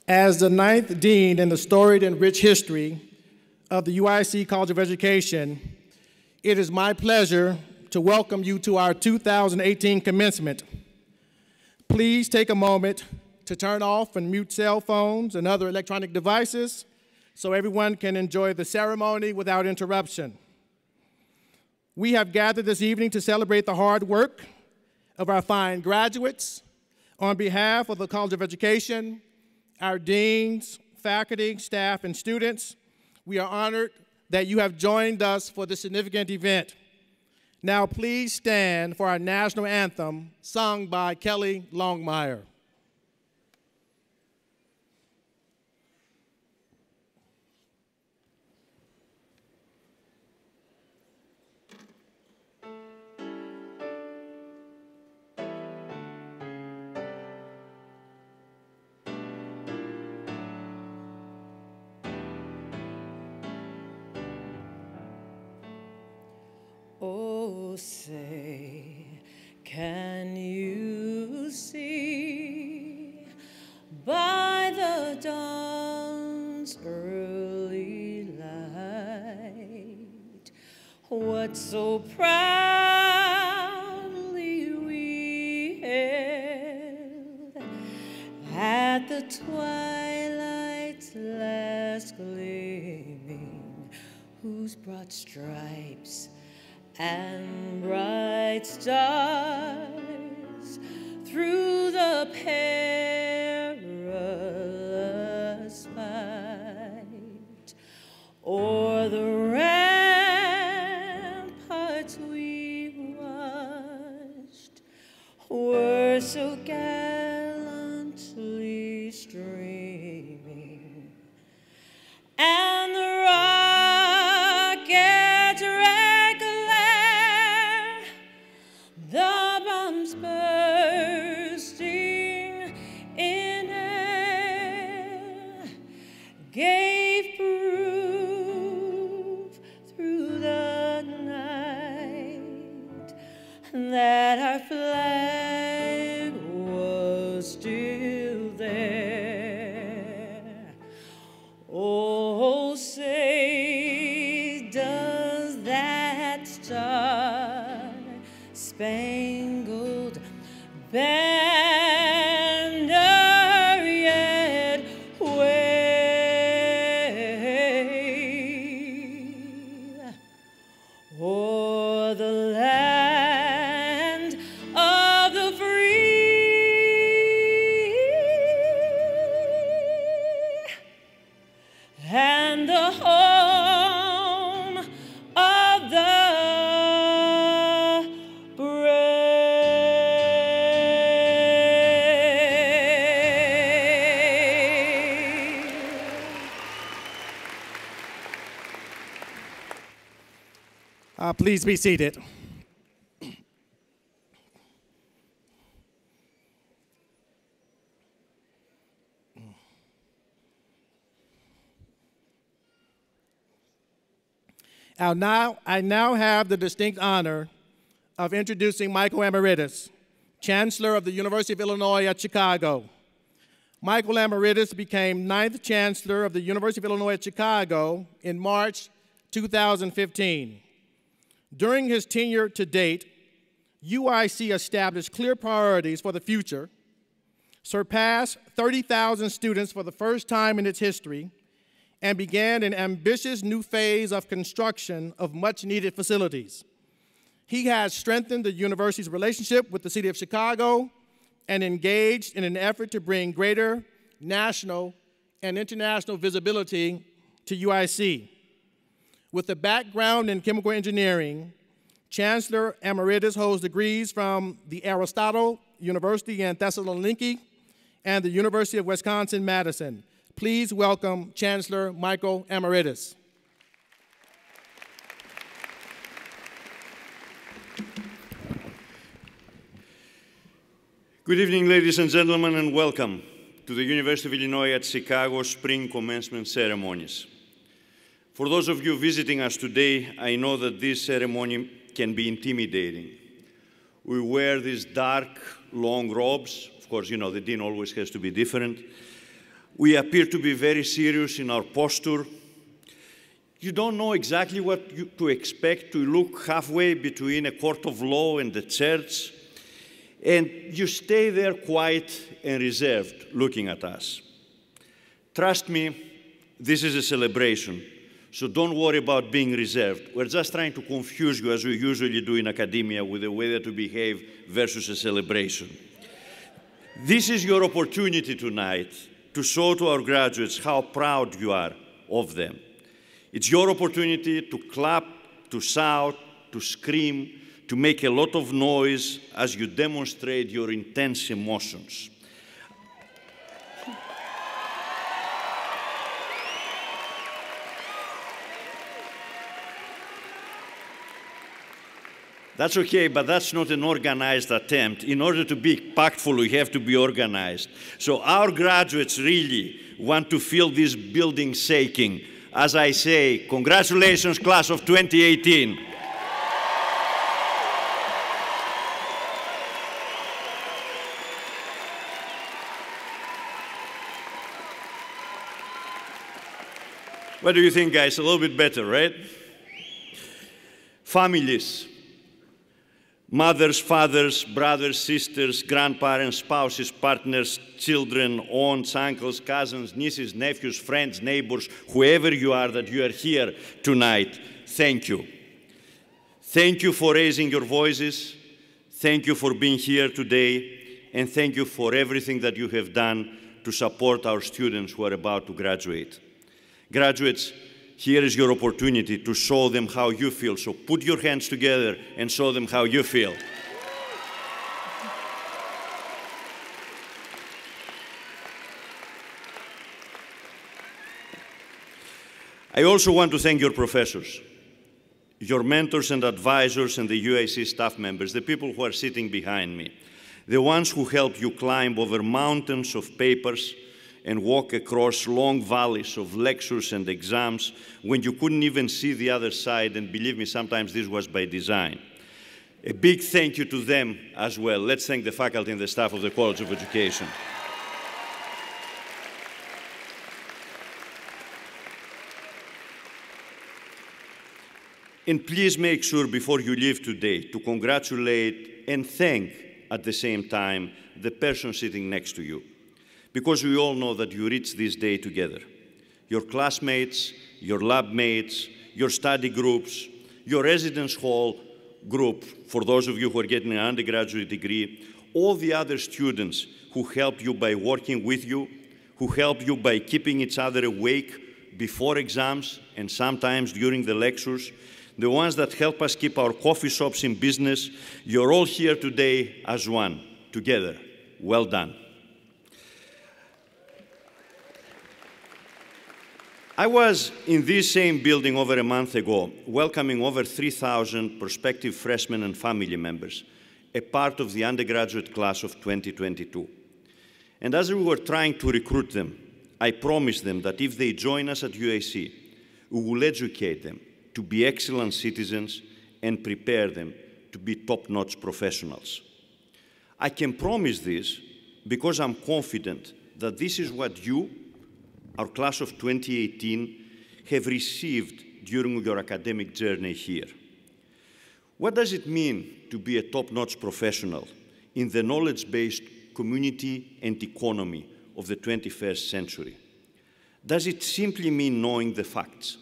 As the 9th Dean in the storied and rich history of the UIC College of Education, it is my pleasure to welcome you to our 2018 commencement. Please take a moment to turn off and mute cell phones and other electronic devices so everyone can enjoy the ceremony without interruption. We have gathered this evening to celebrate the hard work of our fine graduates. On behalf of the College of Education, our deans, faculty, staff, and students, we are honored that you have joined us for this significant event. Now please stand for our national anthem sung by Kelly Longmire. Oh, say, can you see by the dawn's early light what so proudly we hailed at the twilight's last gleaming, whose broad stripes and bright stars through the perilous fight o'er the ramparts we watched were so gallantly streaming, and the bursting in air gave proof through the night that our flag was still there. Oh, say, does that star-spangled banner yet wave o'er the land of the free and the home of the Please be seated. I now have the distinct honor of introducing Michael Emeritus, Chancellor of the University of Illinois at Chicago. Michael Emeritus became 9th Chancellor of the University of Illinois at Chicago in March 2015. During his tenure to date, UIC established clear priorities for the future, surpassed 30,000 students for the first time in its history, and began an ambitious new phase of construction of much-needed facilities. He has strengthened the university's relationship with the city of Chicago and engaged in an effort to bring greater national and international visibility to UIC. With a background in chemical engineering, Chancellor Emeritus holds degrees from the Aristotle University in Thessaloniki and the University of Wisconsin-Madison. Please welcome Chancellor Michael Emeritus. Good evening, ladies and gentlemen, and welcome to the University of Illinois at Chicago Spring Commencement Ceremonies. For those of you visiting us today, I know that this ceremony can be intimidating. We wear these dark, long robes. Of course, you know, the dean always has to be different. We appear to be very serious in our posture. You don't know exactly what to expect, to look halfway between a court of law and the church, and you stay there quiet and reserved looking at us. Trust me, this is a celebration. So don't worry about being reserved. We're just trying to confuse you, as we usually do in academia, with the way to behave versus a celebration. This is your opportunity tonight to show to our graduates how proud you are of them. It's your opportunity to clap, to shout, to scream, to make a lot of noise as you demonstrate your intense emotions. That's okay, but that's not an organized attempt. In order to be impactful, we have to be organized. So our graduates really want to feel this building shaking. As I say, congratulations, class of 2018. What do you think, guys? A little bit better, right? Families. Mothers, fathers, brothers, sisters, grandparents, spouses, partners, children, aunts, uncles, cousins, nieces, nephews, friends, neighbors, whoever you are that you are here tonight, thank you. Thank you for raising your voices. Thank you for being here today. And thank you for everything that you have done to support our students who are about to graduate. Graduates, here is your opportunity to show them how you feel. So put your hands together and show them how you feel. I also want to thank your professors, your mentors and advisors, and the UIC staff members, the people who are sitting behind me, the ones who helped you climb over mountains of papers and walk across long valleys of lectures and exams when you couldn't even see the other side, and believe me, sometimes this was by design. A big thank you to them as well. Let's thank the faculty and the staff of the College of Education. And please make sure before you leave today to congratulate and thank at the same time the person sitting next to you. Because we all know that you reached this day together. Your classmates, your lab mates, your study groups, your residence hall group, for those of you who are getting an undergraduate degree, all the other students who helped you by working with you, who helped you by keeping each other awake before exams and sometimes during the lectures, the ones that help us keep our coffee shops in business, you're all here today as one, together. Well done. I was in this same building over a month ago, welcoming over 3,000 prospective freshmen and family members, a part of the undergraduate class of 2022. And as we were trying to recruit them, I promised them that if they join us at UIC, we will educate them, to be excellent citizens and prepare them to be top-notch professionals. I can promise this because I'm confident that this is what you, our class of 2018, have received during your academic journey here. What does it mean to be a top-notch professional in the knowledge-based community and economy of the 21st century? Does it simply mean knowing the facts?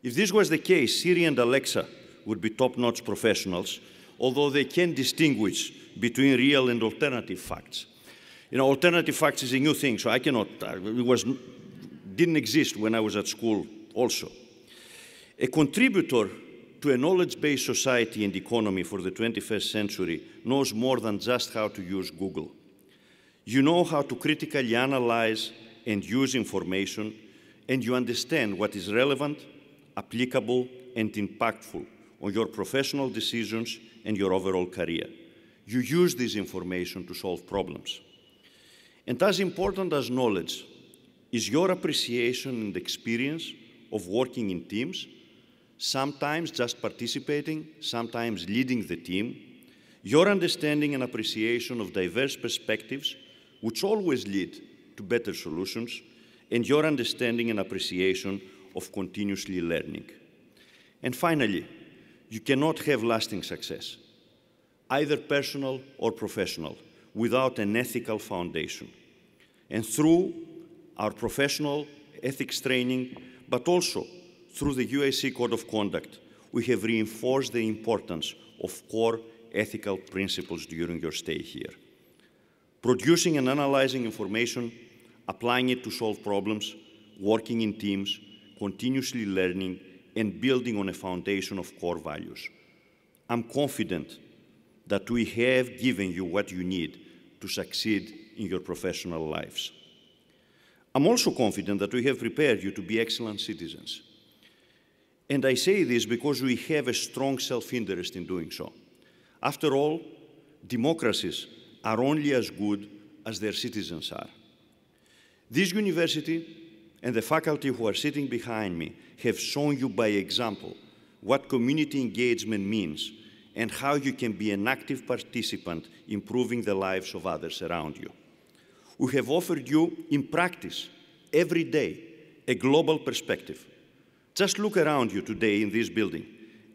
If this was the case, Siri and Alexa would be top-notch professionals, although they can distinguish between real and alternative facts. You know, alternative facts is a new thing, so I cannot, didn't exist when I was at school also. A contributor to a knowledge-based society and economy for the 21st century knows more than just how to use Google. You know how to critically analyze and use information, and you understand what is relevant, applicable, and impactful on your professional decisions and your overall career. You use this information to solve problems. And as important as knowledge is your appreciation and experience of working in teams, sometimes just participating, sometimes leading the team, your understanding and appreciation of diverse perspectives, which always lead to better solutions, and your understanding and appreciation of continuously learning. And finally, you cannot have lasting success, either personal or professional, without an ethical foundation. And through our professional ethics training, but also through the UIC Code of Conduct, we have reinforced the importance of core ethical principles during your stay here. Producing and analyzing information, applying it to solve problems, working in teams, continuously learning, and building on a foundation of core values. I'm confident that we have given you what you need to succeed in your professional lives. I'm also confident that we have prepared you to be excellent citizens. And I say this because we have a strong self-interest in doing so. After all, democracies are only as good as their citizens are. This university and the faculty who are sitting behind me have shown you by example what community engagement means and how you can be an active participant improving the lives of others around you. We have offered you, in practice, every day, a global perspective. Just look around you today in this building,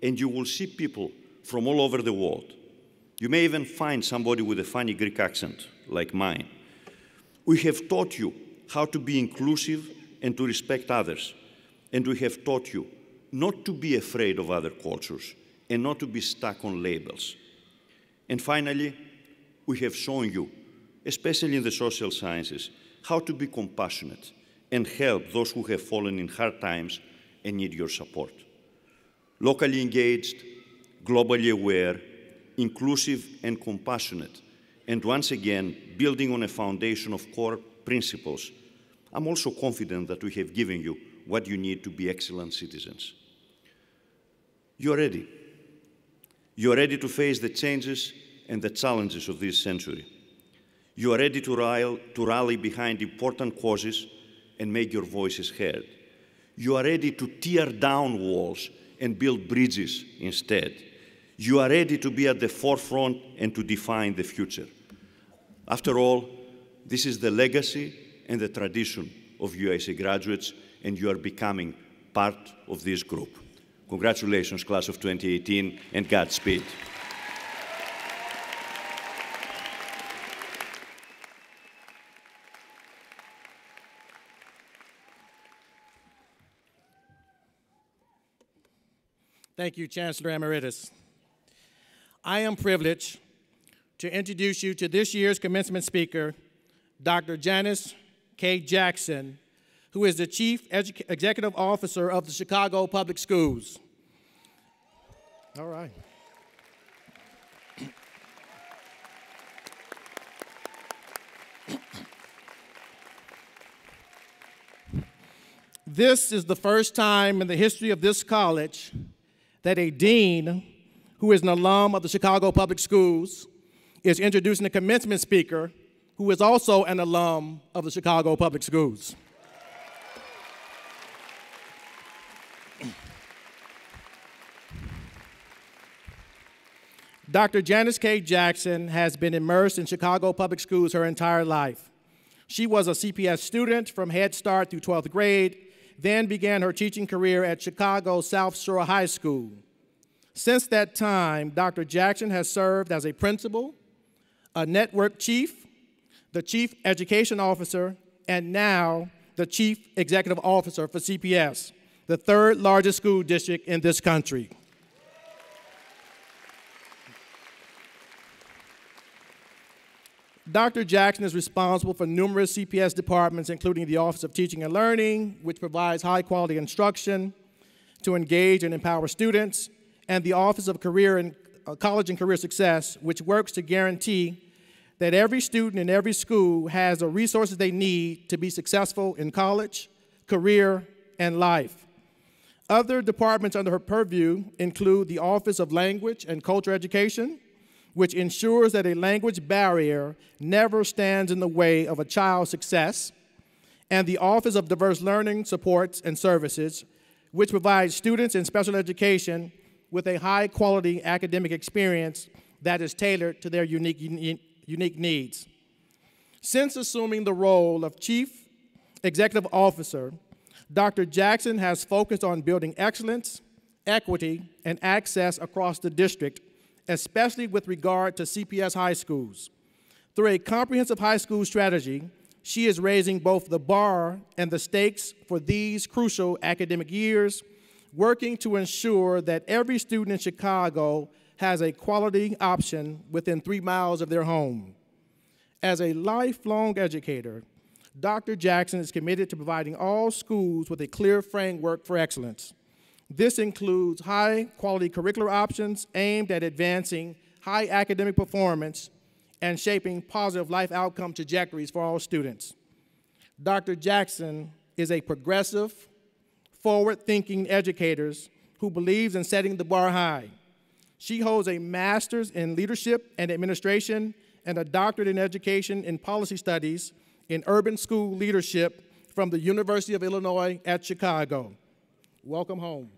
and you will see people from all over the world. You may even find somebody with a funny Greek accent, like mine. We have taught you how to be inclusive and to respect others. And we have taught you not to be afraid of other cultures and not to be stuck on labels. And finally, we have shown you, especially in the social sciences, how to be compassionate and help those who have fallen in hard times and need your support. Locally engaged, globally aware, inclusive and compassionate, and once again, building on a foundation of core principles, I'm also confident that we have given you what you need to be excellent citizens. You're ready. You're ready to face the changes and the challenges of this century. You are ready to rally behind important causes and make your voices heard. You are ready to tear down walls and build bridges instead. You are ready to be at the forefront and to define the future. After all, this is the legacy and the tradition of UIC graduates, and you are becoming part of this group. Congratulations, class of 2018, and Godspeed. Thank you, Chancellor Emeritus. I am privileged to introduce you to this year's commencement speaker, Dr. Janice K. Jackson, who is the Chief Executive Officer of the Chicago Public Schools. All right. This is the first time in the history of this college that a dean, who is an alum of the Chicago Public Schools, is introducing a commencement speaker who is also an alum of the Chicago Public Schools. Dr. Janice K. Jackson has been immersed in Chicago public schools her entire life. She was a CPS student from Head Start through 12th grade, then began her teaching career at Chicago's South Shore High School. Since that time, Dr. Jackson has served as a principal, a network chief, the chief education officer, and now the chief executive officer for CPS, the third largest school district in this country. Dr. Jackson is responsible for numerous CPS departments, including the Office of Teaching and Learning, which provides high-quality instruction to engage and empower students, and the Office of College and Career Success, which works to guarantee that every student in every school has the resources they need to be successful in college, career, and life. Other departments under her purview include the Office of Language and Culture Education, which ensures that a language barrier never stands in the way of a child's success, and the Office of Diverse Learning Supports and Services, which provides students in special education with a high-quality academic experience that is tailored to their unique needs. Since assuming the role of Chief Executive Officer, Dr. Jackson has focused on building excellence, equity, and access across the district, especially with regard to CPS high schools. Through a comprehensive high school strategy, she is raising both the bar and the stakes for these crucial academic years, working to ensure that every student in Chicago has a quality option within 3 miles of their home. As a lifelong educator, Dr. Jackson is committed to providing all schools with a clear framework for excellence. This includes high-quality curricular options aimed at advancing high academic performance and shaping positive life outcome trajectories for all students. Dr. Jackson is a progressive, forward-thinking educator who believes in setting the bar high. She holds a master's in leadership and administration and a doctorate in education and policy studies in urban school leadership from the University of Illinois at Chicago. Welcome home.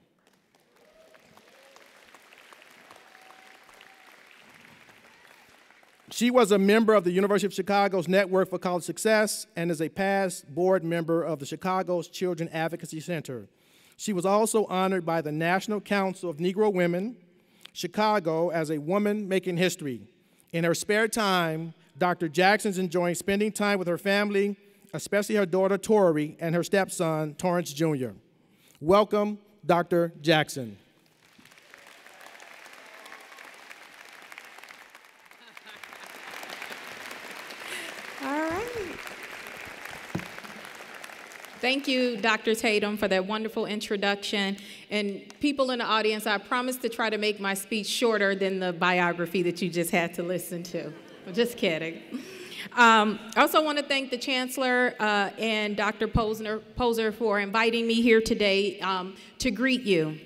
She was a member of the University of Chicago's Network for College Success and is a past board member of the Chicago's Children Advocacy Center. She was also honored by the National Council of Negro Women, Chicago, as a woman making history. In her spare time, Dr. Jackson's enjoying spending time with her family, especially her daughter Tori and her stepson Torrance Jr. Welcome, Dr. Jackson. Thank you, Dr. Tatum, for that wonderful introduction. And people in the audience, I promise to try to make my speech shorter than the biography that you just had to listen to. I'm just kidding. I also want to thank the Chancellor and Dr. Poser for inviting me here today to greet you.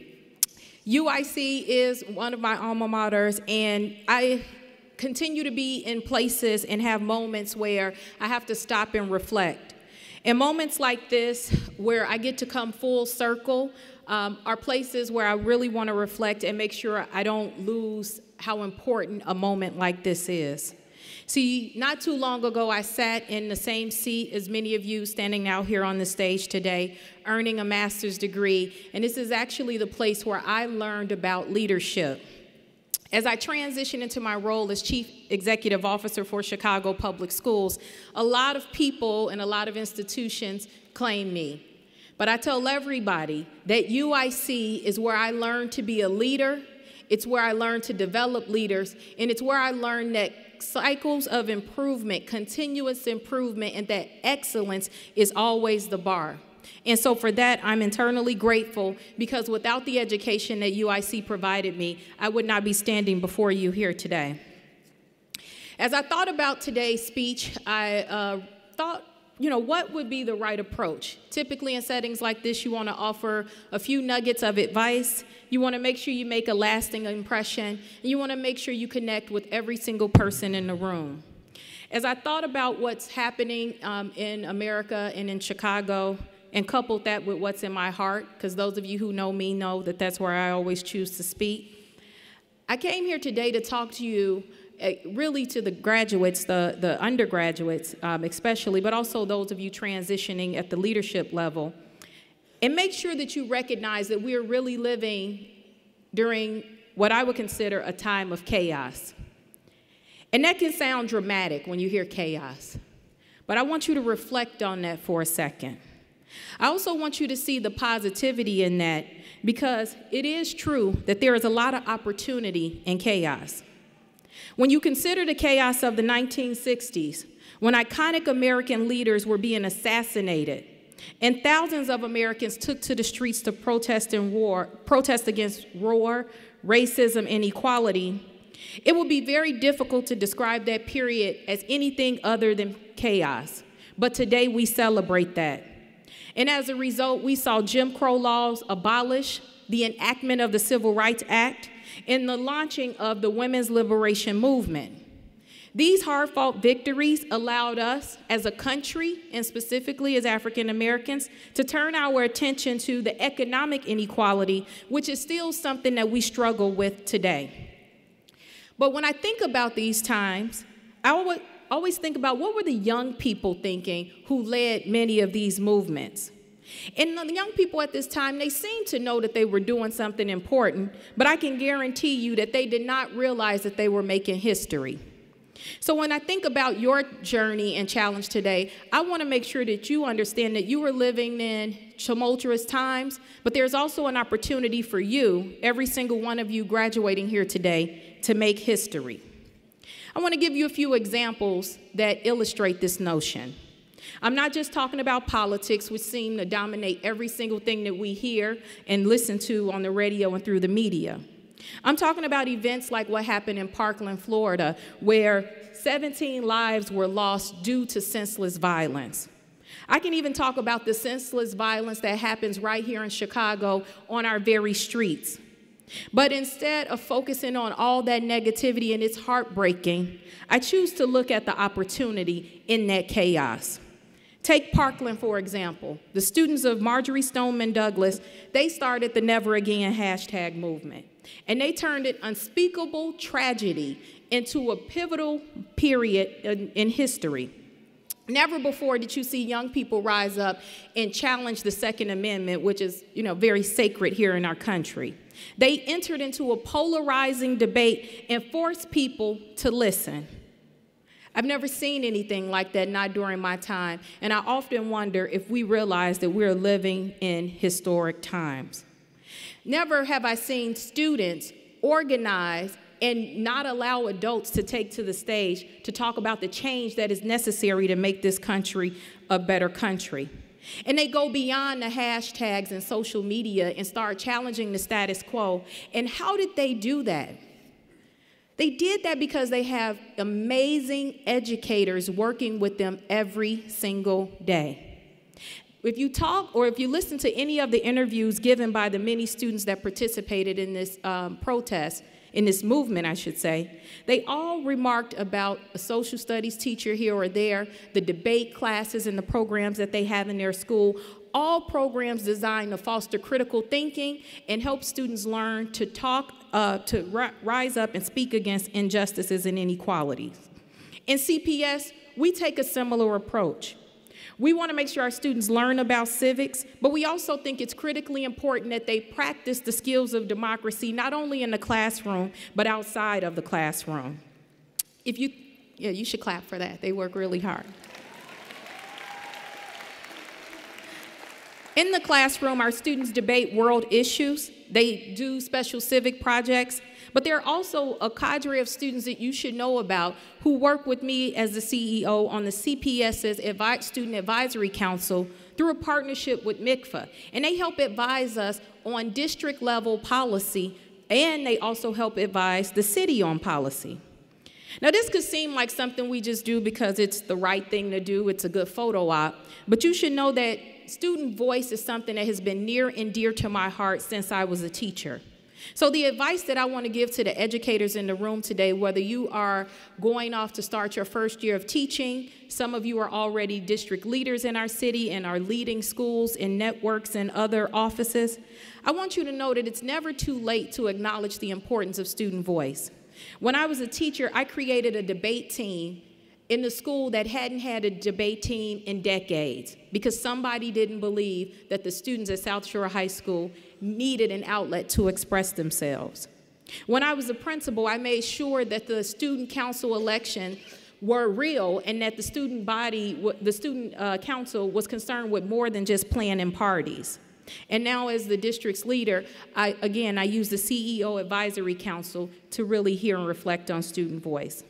UIC is one of my alma maters, and I continue to be in places and have moments where I have to stop and reflect. And moments like this, where I get to come full circle, are places where I really want to reflect and make sure I don't lose how important a moment like this is. See, not too long ago, I sat in the same seat as many of you standing out here on the stage today, earning a master's degree, and this is actually the place where I learned about leadership. As I transition into my role as Chief Executive Officer for Chicago Public Schools, a lot of people and a lot of institutions claim me. But I tell everybody that UIC is where I learned to be a leader, it's where I learned to develop leaders, and it's where I learned that cycles of improvement, continuous improvement, and that excellence is always the bar. And so for that, I'm eternally grateful, because without the education that UIC provided me, I would not be standing before you here today. As I thought about today's speech, I thought, what would be the right approach? Typically in settings like this, you want to offer a few nuggets of advice. You want to make sure you make a lasting impression. And you want to make sure you connect with every single person in the room. As I thought about what's happening in America and in Chicago, and coupled that with what's in my heart, because those of you who know me know that that's where I always choose to speak, I came here today to talk to you, really to the graduates, the undergraduates especially, but also those of you transitioning at the leadership level, and make sure that you recognize that we are really living during what I would consider a time of chaos. And that can sound dramatic when you hear chaos, but I want you to reflect on that for a second. I also want you to see the positivity in that, because it is true that there is a lot of opportunity in chaos. When you consider the chaos of the 1960s, when iconic American leaders were being assassinated, and thousands of Americans took to the streets to protest against war, racism, and inequality, it will be very difficult to describe that period as anything other than chaos. But today we celebrate that. And as a result, we saw Jim Crow laws abolished, the enactment of the Civil Rights Act, and the launching of the women's liberation movement. These hard-fought victories allowed us as a country, and specifically as African Americans, to turn our attention to the economic inequality, which is still something that we struggle with today. But when I think about these times, I always think about what were the young people thinking who led many of these movements. And the young people at this time, they seemed to know that they were doing something important, but I can guarantee you that they did not realize that they were making history. So when I think about your journey and challenge today, I want to make sure that you understand that you are living in tumultuous times, but there's also an opportunity for you, every single one of you graduating here today, to make history. I want to give you a few examples that illustrate this notion. I'm not just talking about politics, which seem to dominate every single thing that we hear and listen to on the radio and through the media. I'm talking about events like what happened in Parkland, Florida, where 17 lives were lost due to senseless violence. I can even talk about the senseless violence that happens right here in Chicago on our very streets. But instead of focusing on all that negativity, and it's heartbreaking, I choose to look at the opportunity in that chaos. Take Parkland, for example. The students of Marjorie Stoneman Douglas, they started the Never Again hashtag movement. And they turned an unspeakable tragedy into a pivotal period in history. Never before did you see young people rise up and challenge the Second Amendment, which is, very sacred here in our country. They entered into a polarizing debate and forced people to listen. I've never seen anything like that, not during my time, and I often wonder if we realize that we're living in historic times. Never have I seen students organize and not allow adults to take to the stage to talk about the change that is necessary to make this country a better country. And they go beyond the hashtags and social media and start challenging the status quo. And how did they do that? They did that because they have amazing educators working with them every single day. If you talk or if you listen to any of the interviews given by the many students that participated in this protest, in this movement, I should say, they all remarked about a social studies teacher here or there, the debate classes and the programs that they have in their school, all programs designed to foster critical thinking and help students learn to talk, to rise up and speak against injustices and inequalities. In CPS, we take a similar approach. We want to make sure our students learn about civics, but we also think it's critically important that they practice the skills of democracy, not only in the classroom, but outside of the classroom. You should clap for that. They work really hard. In the classroom, our students debate world issues. They do special civic projects. But there are also a cadre of students that you should know about who work with me as the CEO on the CPS's Student Advisory Council through a partnership with MICFA. And they help advise us on district-level policy, and they also help advise the city on policy. Now, this could seem like something we just do because it's the right thing to do, it's a good photo op, but you should know that student voice is something that has been near and dear to my heart since I was a teacher. So the advice that I want to give to the educators in the room today, whether you are going off to start your first year of teaching, some of you are already district leaders in our city and are leading schools and networks and other offices, I want you to know that it's never too late to acknowledge the importance of student voice. When I was a teacher, I created a debate team in the school that hadn't had a debate team in decades because somebody didn't believe that the students at South Shore High School needed an outlet to express themselves. When I was a principal, I made sure that the student council elections were real and that the student body, the student council was concerned with more than just planning parties. And now as the district's leader, I use the CEO Advisory Council to really hear and reflect on student voice.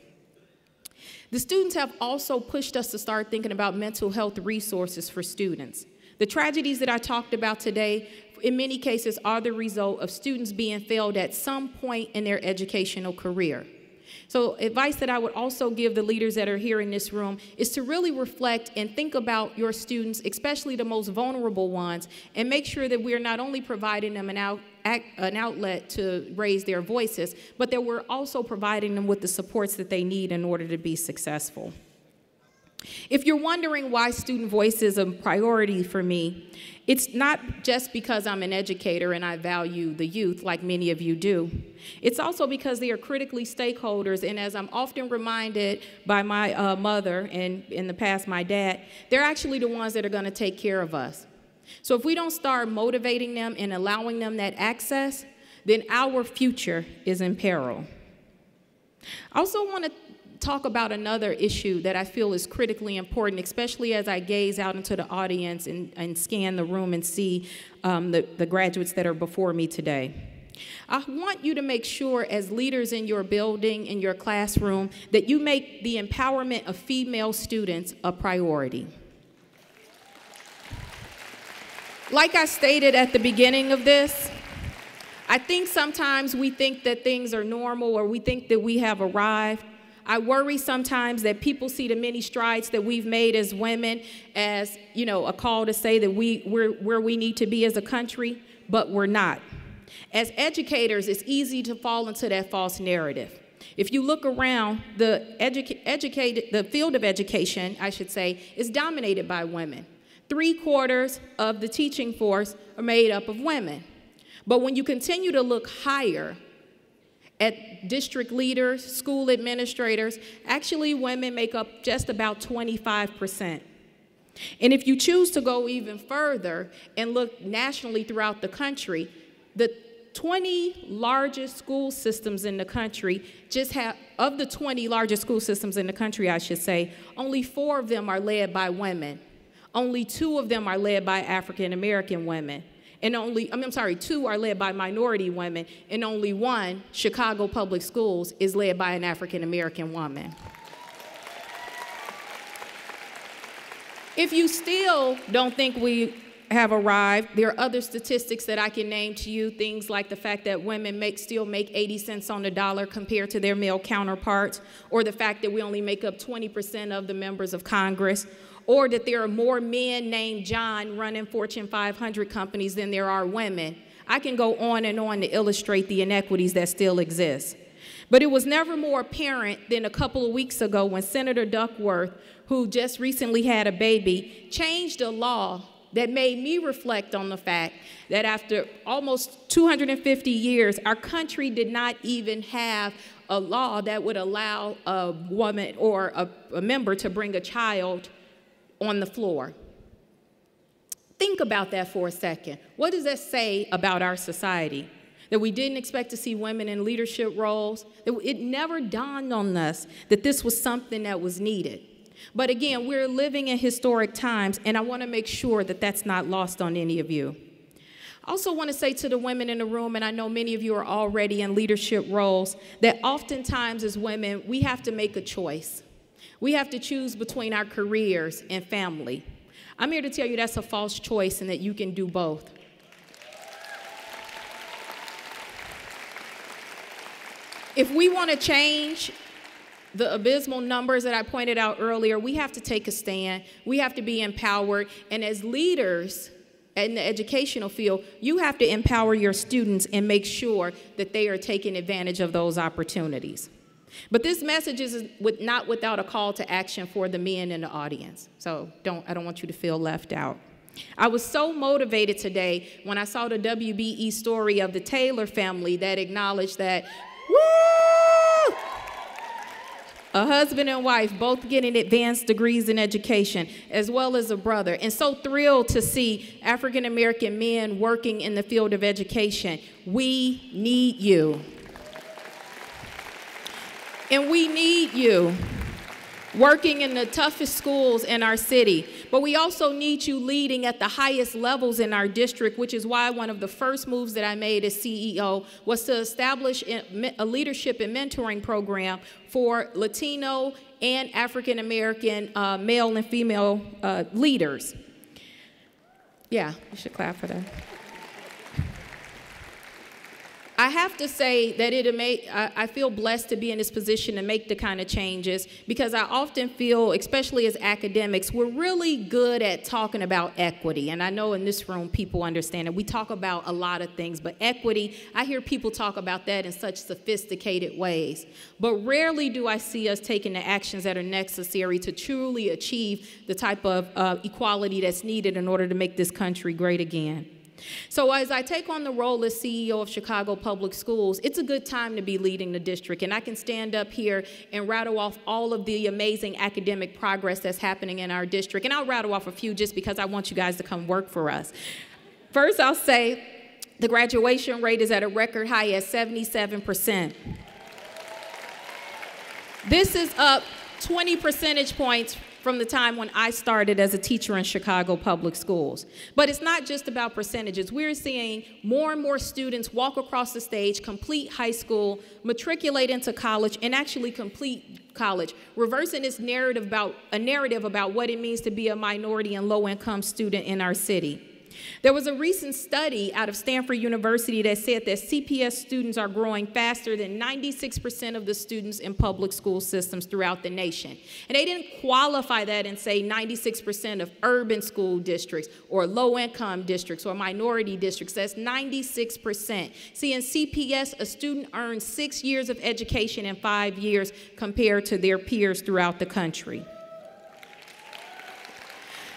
The students have also pushed us to start thinking about mental health resources for students. The tragedies that I talked about today, in many cases, are the result of students being failed at some point in their educational career. So advice that I would also give the leaders that are here in this room is to really reflect and think about your students, especially the most vulnerable ones, and make sure that we're not only providing them an outlet to raise their voices, but that we're also providing them with the supports that they need in order to be successful. If you're wondering why student voice is a priority for me, it's not just because I'm an educator and I value the youth like many of you do. It's also because they are critically stakeholders, and as I'm often reminded by my mother and in the past my dad, they're actually the ones that are going to take care of us. So if we don't start motivating them and allowing them that access, then our future is in peril. I also want to talk about another issue that I feel is critically important, especially as I gaze out into the audience and scan the room and see the graduates that are before me today. I want you to make sure as leaders in your building, in your classroom, that you make the empowerment of female students a priority. Like I stated at the beginning of this, I think sometimes we think that things are normal or we think that we have arrived. I worry sometimes that people see the many strides that we've made as women as, you know, a call to say that we're where we need to be as a country, but we're not. As educators, it's easy to fall into that false narrative. If you look around, the field of education, I should say, is dominated by women. 3/4 of the teaching force are made up of women. But when you continue to look higher at district leaders, school administrators, actually women make up just about 25%. And if you choose to go even further and look nationally throughout the country, the 20 largest school systems in the country of the 20 largest school systems in the country, I should say, only 4 of them are led by women. Only 2 of them are led by African American women. And 2 are led by minority women, and only 1, Chicago Public Schools, is led by an African American woman. If you still don't think we have arrived, there are other statistics that I can name to you, things like the fact that women still make 80 cents on the dollar compared to their male counterparts, or the fact that we only make up 20% of the members of Congress, or that there are more men named John running Fortune 500 companies than there are women. I can go on and on to illustrate the inequities that still exist. But it was never more apparent than a couple of weeks ago when Senator Duckworth, who just recently had a baby, changed a law that made me reflect on the fact that after almost 250 years, our country did not even have a law that would allow a woman or a member to bring a child on the floor. Think about that for a second. What does that say about our society? That we didn't expect to see women in leadership roles? That it never dawned on us that this was something that was needed. But again, we're living in historic times, and I want to make sure that that's not lost on any of you. I also want to say to the women in the room, and I know many of you are already in leadership roles, that oftentimes as women, we have to make a choice. We have to choose between our careers and family. I'm here to tell you that's a false choice and that you can do both. If we want to change the abysmal numbers that I pointed out earlier, we have to take a stand. We have to be empowered. And as leaders, in the educational field, you have to empower your students and make sure that they are taking advantage of those opportunities. But this message is not without a call to action for the men in the audience. So I don't want you to feel left out. I was so motivated today when I saw the WBE story of the Taylor family that acknowledged that, woo! A husband and wife both getting advanced degrees in education, as well as a brother. And so thrilled to see African American men working in the field of education. We need you. And we need you working in the toughest schools in our city. But we also need you leading at the highest levels in our district, which is why one of the first moves that I made as CEO was to establish a leadership and mentoring program for Latino and African American male and female leaders. Yeah, you should clap for that. I have to say that I feel blessed to be in this position to make the kind of changes, because I often feel, especially as academics, we're really good at talking about equity. And I know in this room people understand it. We talk about a lot of things, but equity, I hear people talk about that in such sophisticated ways. But rarely do I see us taking the actions that are necessary to truly achieve the type of equality that's needed in order to make this country great again. So as I take on the role as CEO of Chicago Public Schools, it's a good time to be leading the district, and I can stand up here and rattle off all of the amazing academic progress that's happening in our district, and I'll rattle off a few just because I want you guys to come work for us. First, I'll say the graduation rate is at a record high at 77%. This is up 20 percentage points from the time when I started as a teacher in Chicago Public Schools. But it's not just about percentages. We're seeing more and more students walk across the stage, complete high school, matriculate into college, and actually complete college, reversing this narrative about what it means to be a minority and low-income student in our city. There was a recent study out of Stanford University that said that CPS students are growing faster than 96% of the students in public school systems throughout the nation. And they didn't qualify that and say 96% of urban school districts or low-income districts or minority districts. That's 96%. See, in CPS, a student earns 6 years of education in 5 years compared to their peers throughout the country.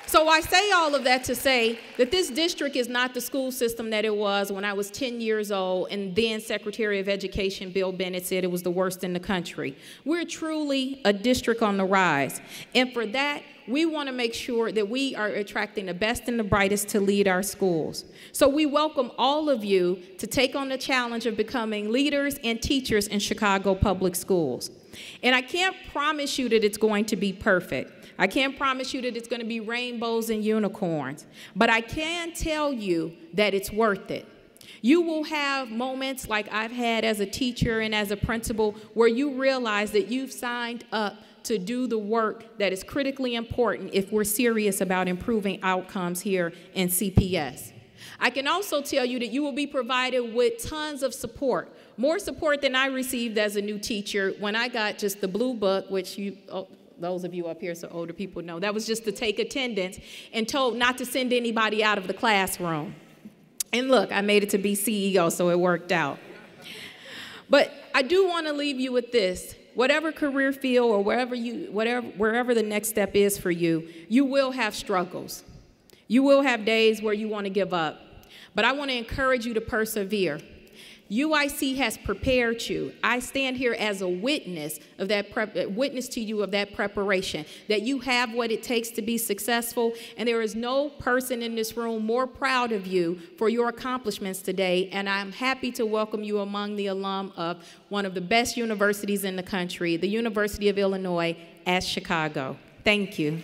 So I say all of that to say that this district is not the school system that it was when I was 10 years old and then Secretary of Education Bill Bennett said it was the worst in the country. We're truly a district on the rise. And for that, we want to make sure that we are attracting the best and the brightest to lead our schools. So we welcome all of you to take on the challenge of becoming leaders and teachers in Chicago Public Schools. And I can't promise you that it's going to be perfect. I can't promise you that it's going to be rainbows and unicorns, but I can tell you that it's worth it. You will have moments like I've had as a teacher and as a principal where you realize that you've signed up to do the work that is critically important if we're serious about improving outcomes here in CPS. I can also tell you that you will be provided with tons of support, more support than I received as a new teacher when I got just the blue book, which those of you up here, so older people know, that was just to take attendance and told not to send anybody out of the classroom. And look, I made it to be CEO, so it worked out. But I do want to leave you with this. Whatever career field or wherever the next step is for you, you will have struggles. You will have days where you want to give up. But I want to encourage you to persevere. UIC has prepared you. I stand here as a witness of that witness to you of that preparation, that you have what it takes to be successful, and there is no person in this room more proud of you for your accomplishments today, and I'm happy to welcome you among the alum of one of the best universities in the country, the University of Illinois at Chicago. Thank you.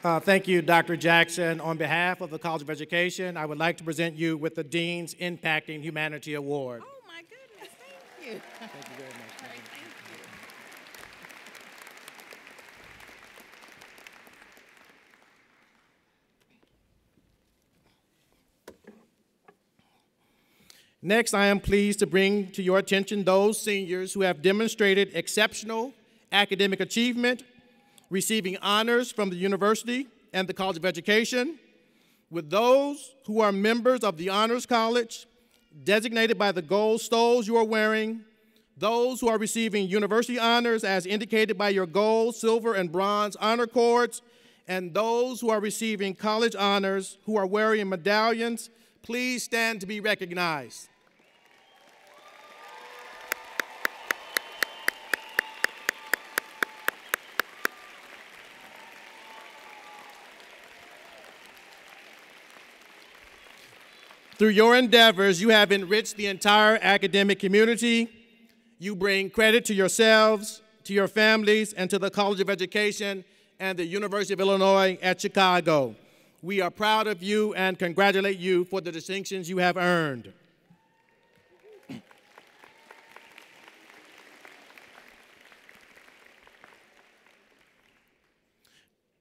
Thank you, Dr. Jackson. On behalf of the College of Education, I would like to present you with the Dean's Impacting Humanity Award. Oh, my goodness. Thank you. Thank you very much. All right, thank Next, I am pleased to bring to your attention those seniors who have demonstrated exceptional academic achievement, receiving honors from the university and the College of Education, with those who are members of the Honors College, designated by the gold stoles you are wearing, those who are receiving university honors as indicated by your gold, silver, and bronze honor cords, and those who are receiving college honors who are wearing medallions, please stand to be recognized. Through your endeavors, you have enriched the entire academic community. You bring credit to yourselves, to your families, and to the College of Education and the University of Illinois at Chicago. We are proud of you and congratulate you for the distinctions you have earned.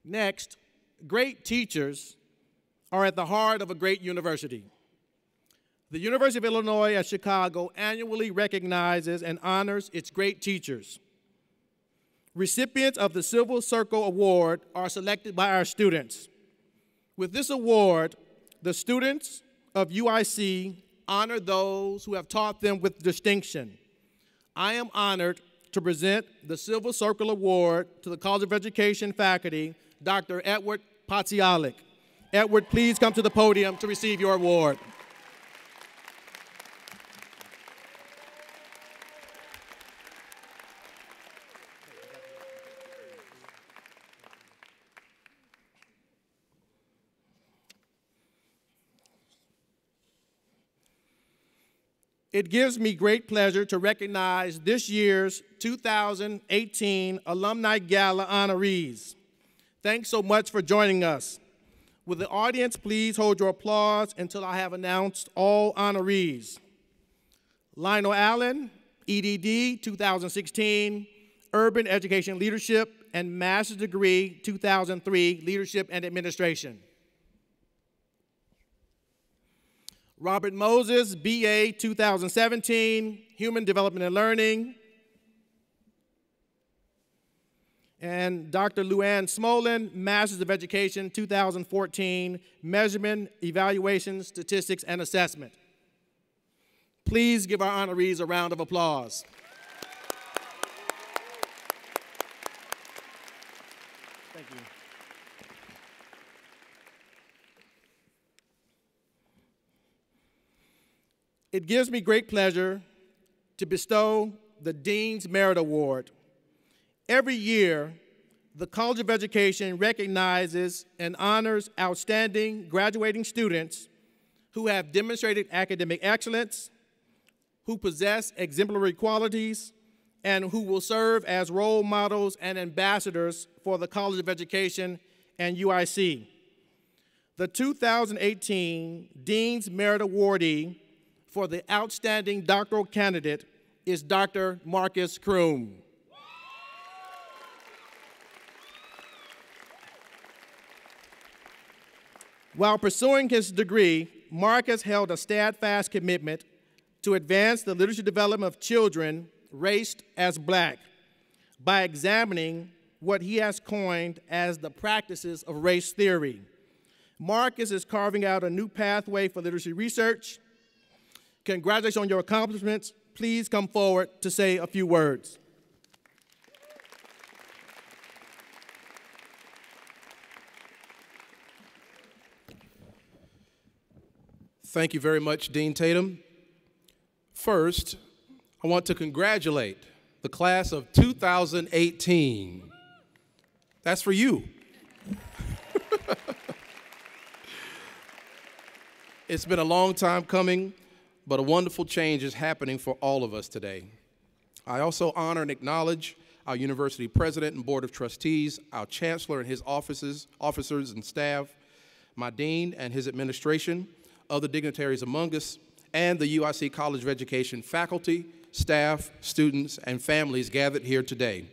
Next, great teachers are at the heart of a great university. The University of Illinois at Chicago annually recognizes and honors its great teachers. Recipients of the Silver Circle Award are selected by our students. With this award, the students of UIC honor those who have taught them with distinction. I am honored to present the Silver Circle Award to the College of Education faculty, Dr. Edward Patsialik. Edward, please come to the podium to receive your award. It gives me great pleasure to recognize this year's 2018 Alumni Gala honorees. Thanks so much for joining us. Will the audience please hold your applause until I have announced all honorees. Lionel Allen, EDD 2016, Urban Education Leadership, and Master's Degree 2003, Leadership and Administration. Robert Moses, BA 2017, Human Development and Learning. And Dr. Luann Smolin, Masters of Education 2014, Measurement, Evaluation, Statistics, and Assessment. Please give our honorees a round of applause. Thank you. It gives me great pleasure to bestow the Dean's Merit Award. Every year, the College of Education recognizes and honors outstanding graduating students who have demonstrated academic excellence, who possess exemplary qualities, and who will serve as role models and ambassadors for the College of Education and UIC. The 2018 Dean's Merit Awardee for the outstanding doctoral candidate is Dr. Marcus Kroom. While pursuing his degree, Marcus held a steadfast commitment to advance the literacy development of children raised as Black by examining what he has coined as the practices of race theory. Marcus is carving out a new pathway for literacy research. Congratulations on your accomplishments. Please come forward to say a few words. Thank you very much, Dean Tatum. First, I want to congratulate the class of 2018. That's for you. It's been a long time coming, but a wonderful change is happening for all of us today. I also honor and acknowledge our university president and board of trustees, our chancellor and his officers and staff, my dean and his administration, other dignitaries among us, and the UIC College of Education faculty, staff, students, and families gathered here today.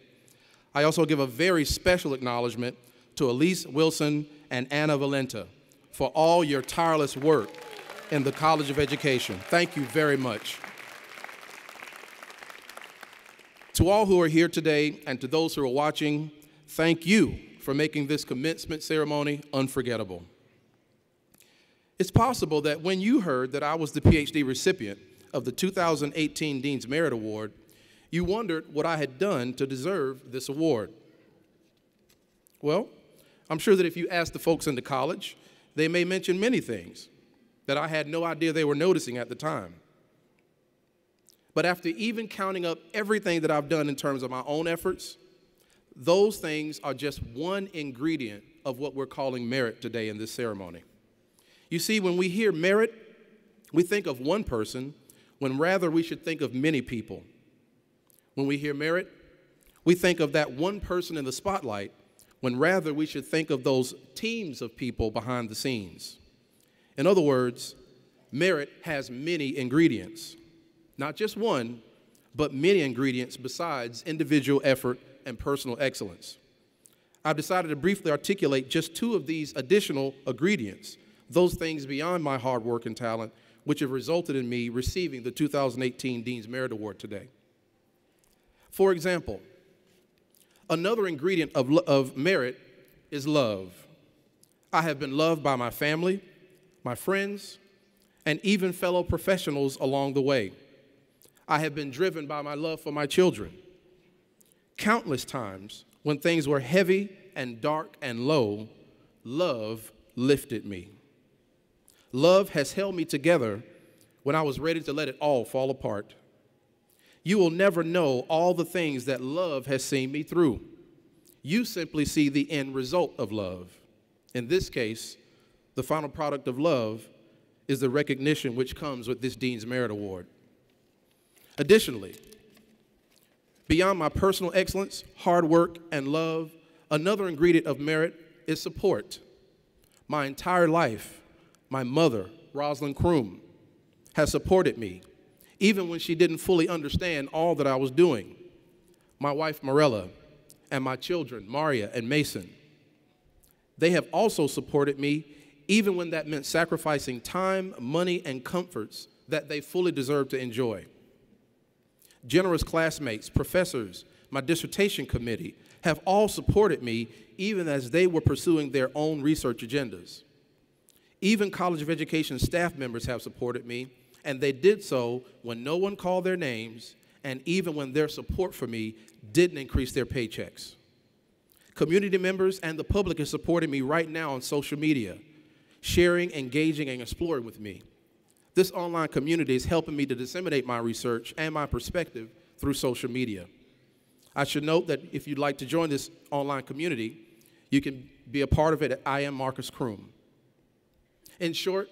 I also give a very special acknowledgement to Elise Wilson and Anna Valenta for all your tireless work in the College of Education. Thank you very much. To all who are here today and to those who are watching, thank you for making this commencement ceremony unforgettable. It's possible that when you heard that I was the PhD recipient of the 2018 Dean's Merit Award, you wondered what I had done to deserve this award. Well, I'm sure that if you ask the folks in the college, they may mention many things that I had no idea they were noticing at the time. But after even counting up everything that I've done in terms of my own efforts, those things are just one ingredient of what we're calling merit today in this ceremony. You see, when we hear merit, we think of one person, when rather we should think of many people. When we hear merit, we think of that one person in the spotlight, when rather we should think of those teams of people behind the scenes. In other words, merit has many ingredients. Not just one, but many ingredients besides individual effort and personal excellence. I've decided to briefly articulate just two of these additional ingredients, those things beyond my hard work and talent, which have resulted in me receiving the 2018 Dean's Merit Award today. For example, another ingredient of merit is love. I have been loved by my family, my friends, and even fellow professionals along the way. I have been driven by my love for my children. Countless times when things were heavy and dark and low, love lifted me. Love has held me together when I was ready to let it all fall apart. You will never know all the things that love has seen me through. You simply see the end result of love. In this case, the final product of love is the recognition which comes with this Dean's Merit Award. Additionally, beyond my personal excellence, hard work, and love, another ingredient of merit is support. My entire life, my mother, Rosalind Kroom, has supported me, even when she didn't fully understand all that I was doing. My wife, Morella, and my children, Maria and Mason, they have also supported me, even when that meant sacrificing time, money, and comforts that they fully deserve to enjoy. Generous classmates, professors, my dissertation committee have all supported me even as they were pursuing their own research agendas. Even College of Education staff members have supported me, and they did so when no one called their names and even when their support for me didn't increase their paychecks. Community members and the public are supporting me right now on social media, sharing, engaging, and exploring with me. This online community is helping me to disseminate my research and my perspective through social media. I should note that if you'd like to join this online community, you can be a part of it at I Am Marcus Kroom. In short,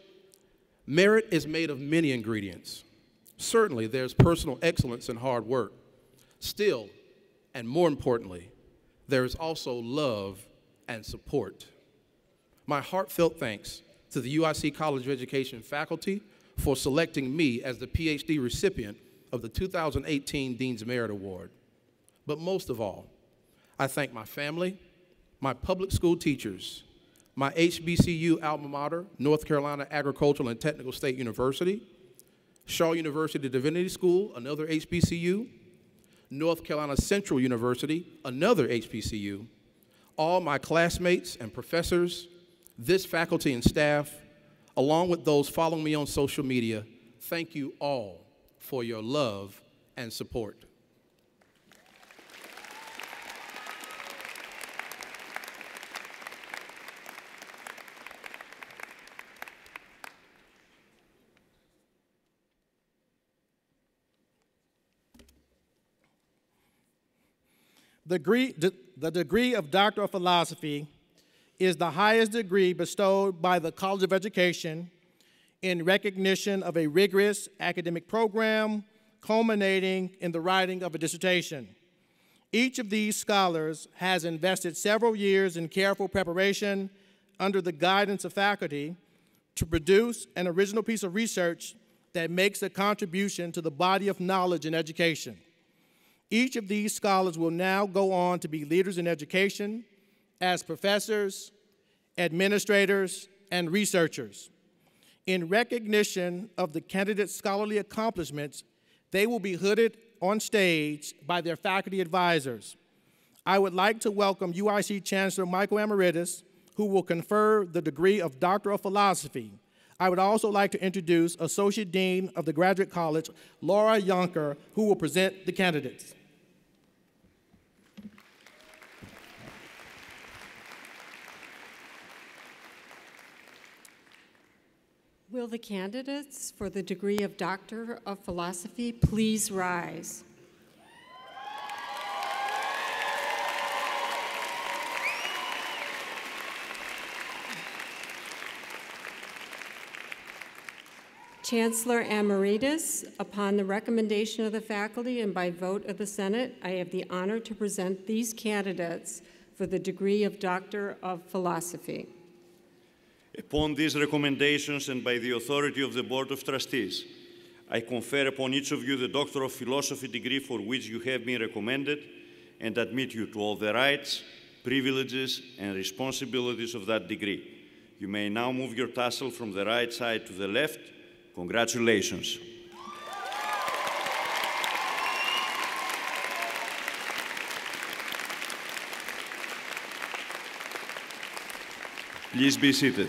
merit is made of many ingredients. Certainly, there's personal excellence and hard work. Still, and more importantly, there is also love and support. My heartfelt thanks to the UIC College of Education faculty for selecting me as the PhD recipient of the 2018 Dean's Merit Award. But most of all, I thank my family, my public school teachers, my HBCU alma mater, North Carolina Agricultural and Technical State University, Shaw University Divinity School, another HBCU, North Carolina Central University, another HBCU, all my classmates and professors, this faculty and staff, along with those following me on social media, thank you all for your love and support. The degree of Doctor of Philosophy is the highest degree bestowed by the College of Education in recognition of a rigorous academic program culminating in the writing of a dissertation. Each of these scholars has invested several years in careful preparation under the guidance of faculty to produce an original piece of research that makes a contribution to the body of knowledge in education. Each of these scholars will now go on to be leaders in education as professors, administrators, and researchers. In recognition of the candidates' scholarly accomplishments, they will be hooded on stage by their faculty advisors. I would like to welcome UIC Chancellor Michael Emeritus, who will confer the degree of Doctor of Philosophy. I would also like to introduce Associate Dean of the Graduate College, Laura Yonker, who will present the candidates. Will the candidates for the degree of Doctor of Philosophy please rise? Chancellor Emeritus, upon the recommendation of the faculty and by vote of the Senate, I have the honor to present these candidates for the degree of Doctor of Philosophy. Upon these recommendations and by the authority of the Board of Trustees, I confer upon each of you the Doctor of Philosophy degree for which you have been recommended and admit you to all the rights, privileges, and responsibilities of that degree. You may now move your tassel from the right side to the left. Congratulations. Please be seated.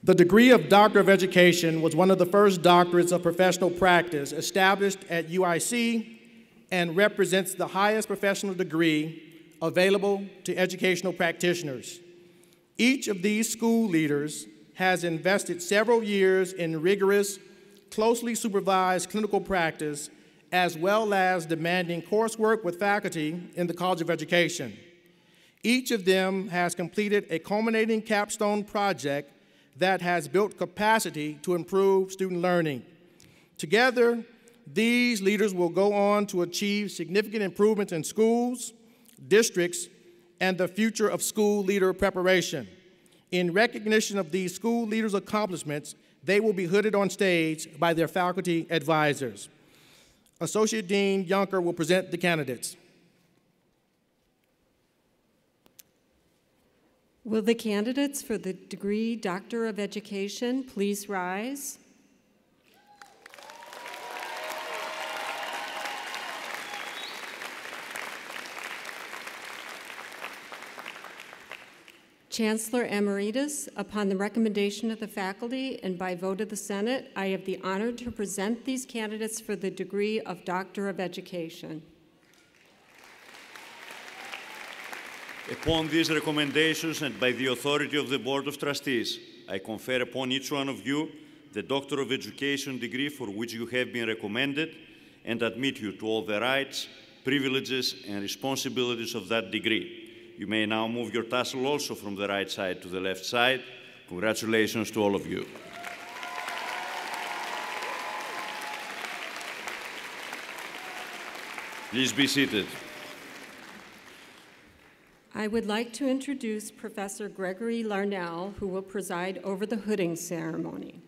The degree of Doctor of Education was one of the first doctorates of professional practice established at UIC and represents the highest professional degree available to educational practitioners. Each of these school leaders has invested several years in rigorous, closely supervised clinical practice, as well as demanding coursework with faculty in the College of Education. Each of them has completed a culminating capstone project that has built capacity to improve student learning. Together, these leaders will go on to achieve significant improvements in schools, districts, and the future of school leader preparation. In recognition of these school leaders' accomplishments, they will be hooded on stage by their faculty advisors. Associate Dean Yonker will present the candidates. Will the candidates for the degree Doctor of Education please rise? Chancellor Emeritus, upon the recommendation of the faculty and by vote of the Senate, I have the honor to present these candidates for the degree of Doctor of Education. Upon these recommendations and by the authority of the Board of Trustees, I confer upon each one of you the Doctor of Education degree for which you have been recommended and admit you to all the rights, privileges, and responsibilities of that degree. You may now move your tassel also from the right side to the left side. Congratulations to all of you. Please be seated. I would like to introduce Professor Gregory Larnell, who will preside over the hooding ceremony.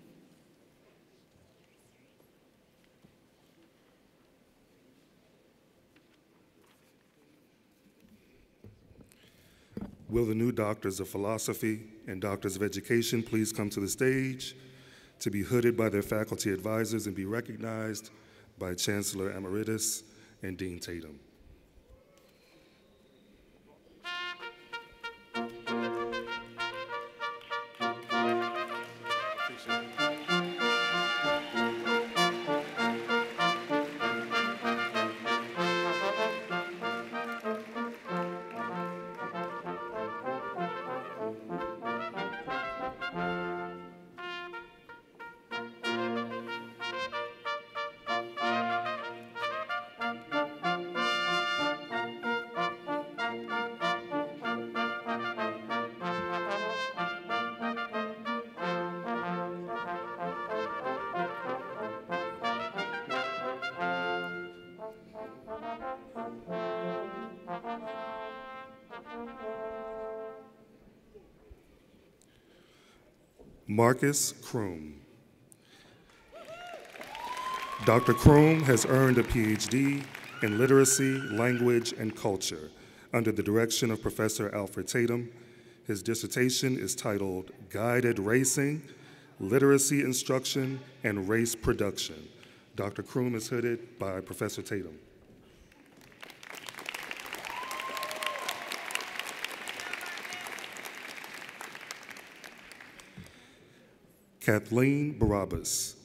Will the new Doctors of Philosophy and Doctors of Education please come to the stage to be hooded by their faculty advisors and be recognized by Chancellor Emeritus and Dean Tatum. Marcus Kroom. Dr. Kroom has earned a PhD in Literacy, Language, and Culture under the direction of Professor Alfred Tatum. His dissertation is titled Guided Racing, Literacy Instruction, and Race Production. Dr. Kroom is hooded by Professor Tatum. Kathleen Barabbas.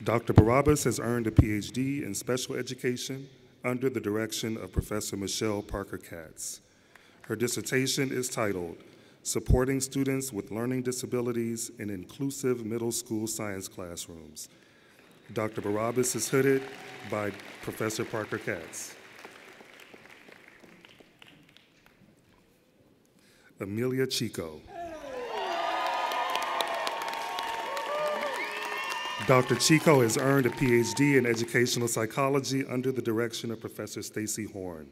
Dr. Barabbas has earned a PhD in special education under the direction of Professor Michelle Parker Katz. Her dissertation is titled Supporting Students with Learning Disabilities in Inclusive Middle School Science Classrooms. Dr. Barabbas is hooded by Professor Parker Katz. Amelia Chico. Dr. Chico has earned a PhD in educational psychology under the direction of Professor Stacy Horn.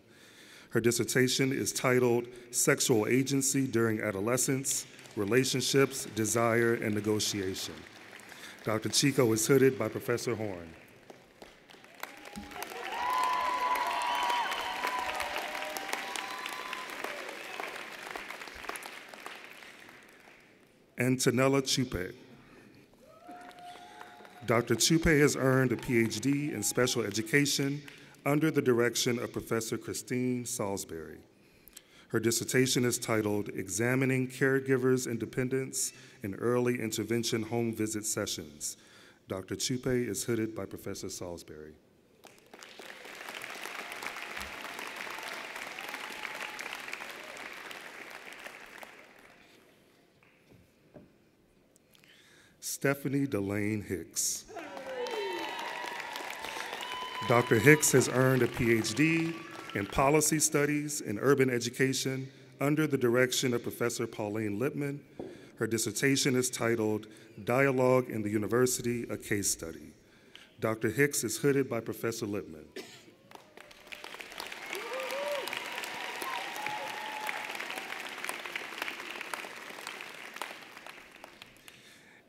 Her dissertation is titled Sexual Agency During Adolescence, Relationships, Desire, and Negotiation. Dr. Chico is hooded by Professor Horn. Antonella Chupe. Dr. Chupe has earned a PhD in special education under the direction of Professor Christine Salisbury. Her dissertation is titled Examining Caregivers' Independence in Early Intervention Home Visit Sessions. Dr. Chupe is hooded by Professor Salisbury. Stephanie Delane Hicks. Dr. Hicks has earned a PhD in Policy Studies in Urban Education under the direction of Professor Pauline Lippman. Her dissertation is titled Dialogue in the University, a Case Study. Dr. Hicks is hooded by Professor Lippman.